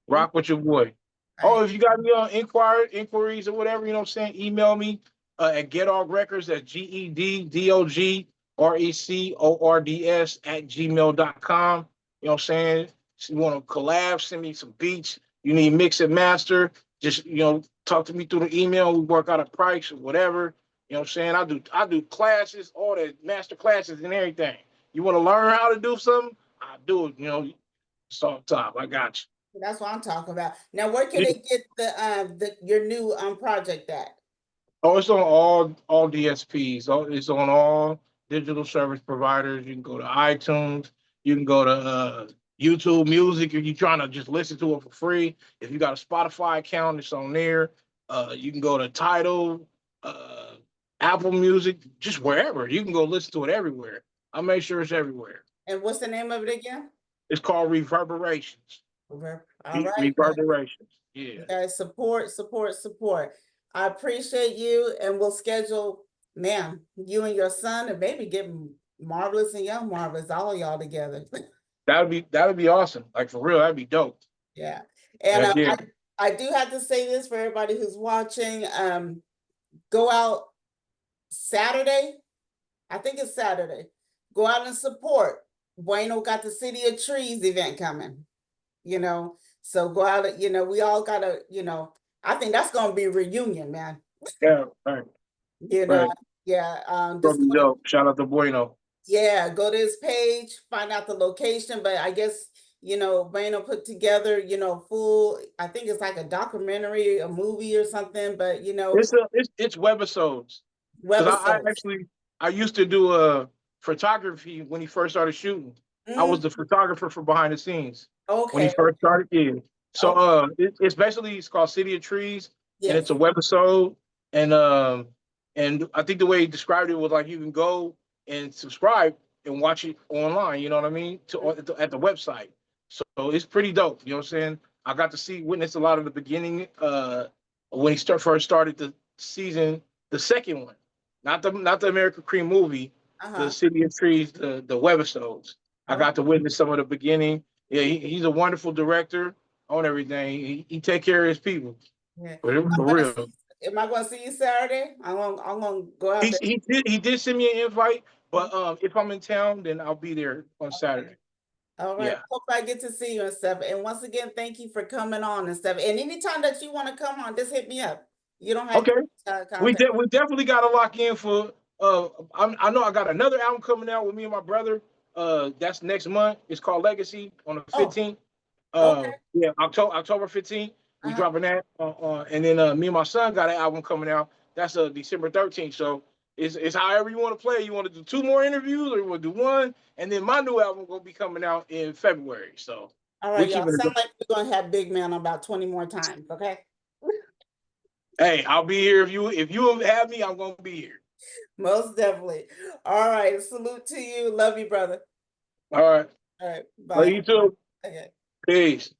S1: Rock with your boy.
S2: right.
S1: Oh, if you got any inquiries or whatever, you know what I'm saying, email me at Gedog Records at GEDDOGRECORDS at gmail.com. You know what I'm saying? If you want to collab, send me some beats. You need mix and master. Just talk to me through the email. We work out a price or whatever. You know what I'm saying? I do classes, all the master classes and everything. You want to learn how to do something? I do it. It's on top. I got
S2: That's what I'm talking about. Now, where can
S1: you.
S2: they get the your new project at?
S1: Oh, it's on all DSPs. It's on all digital service providers. You can go to iTunes. You can go to YouTube Music if you're trying to just listen to it for free. If you got a Spotify account, it's on there. You can go to Tidal, uh, Apple Music, just wherever. You can go listen to it everywhere. I make sure it's everywhere.
S2: And what's the name of it again?
S1: It's called Reverberations.
S2: All right.
S1: Reverberations.
S2: You
S1: Yeah.
S2: guys support, support, support. I appreciate you, and we'll schedule, ma'am, you and your son, and maybe get Marvelous and Young Marvelous, all of y'all together.
S1: That would be awesome. Like for real, that'd be dope.
S2: Yeah. And
S1: Heck yeah.
S2: I do have to say this for everybody who's watching. Go out Saturday. I think it's Saturday. Go out and support. Bueno got the City of Trees event coming, So go out, we all gotta, I think that's gonna be a reunion, man.
S1: Yeah, right,
S2: You know,
S1: right.
S2: yeah,
S1: From
S2: just go to,
S1: Joe. Shout out to Bueno.
S2: yeah, go to his page, find out the location, but I guess, Bano put together, full, I think it's like a documentary, a movie or something, but
S1: It's webisodes. Because I
S2: webisodes.
S1: actually I used to do photography when he first started shooting. I was
S2: Mm,
S1: the photographer for behind the scenes when he
S2: okay,
S1: first started. Yeah. So
S2: okay,
S1: it's called City of Trees, and it's
S2: yes.
S1: a webisode. And I think the way he described it was like you can go and subscribe and watch it online. You know what I mean? At the website. So it's pretty dope. You know what I'm saying? I got to witness a lot of the beginning when he first started the season, the second one, not the American Cream movie, the
S2: Uh-huh.
S1: City of Trees, the webisodes. I got to
S2: Okay.
S1: witness some of the beginning. Yeah, he's a wonderful director on everything. He take care of his people
S2: Yeah.
S1: for
S2: I'm gonna
S1: real.
S2: see, am I gonna see you Saturday? I'm gonna go out there.
S1: He did send me an invite,
S2: Mhm.
S1: but if I'm in town, then I'll be there on
S2: Okay.
S1: Saturday.
S2: All right.
S1: Yeah.
S2: Hope I get to see you and stuff. And once again, thank you for coming on and stuff. And anytime that you want to come on, just hit me up. You don't have
S1: Okay.
S2: to contact.
S1: We definitely got to lock in for. I know I got another album coming out with me and my brother. That's next month. It's called Legacy on the
S2: Oh,
S1: 15th.
S2: okay.
S1: Yeah, October 15th. We
S2: Uh-huh.
S1: dropping that. And then me and my son got an album coming out. That's December 13th. So it's however you want to play. You want to do two more interviews or you want to do one? And then my new album gonna be coming out in February. So
S2: All
S1: we
S2: right, y'all.
S1: keeping it.
S2: Sound like we're gonna have Big Man about 20 more times, okay?
S1: Hey, I'll be here if you have me. I'm gonna be here.
S2: Most definitely. All right. Salute to you. Love you, brother.
S1: All right.
S2: All right.
S1: Love
S2: Bye.
S1: you too.
S2: Okay.
S1: Peace.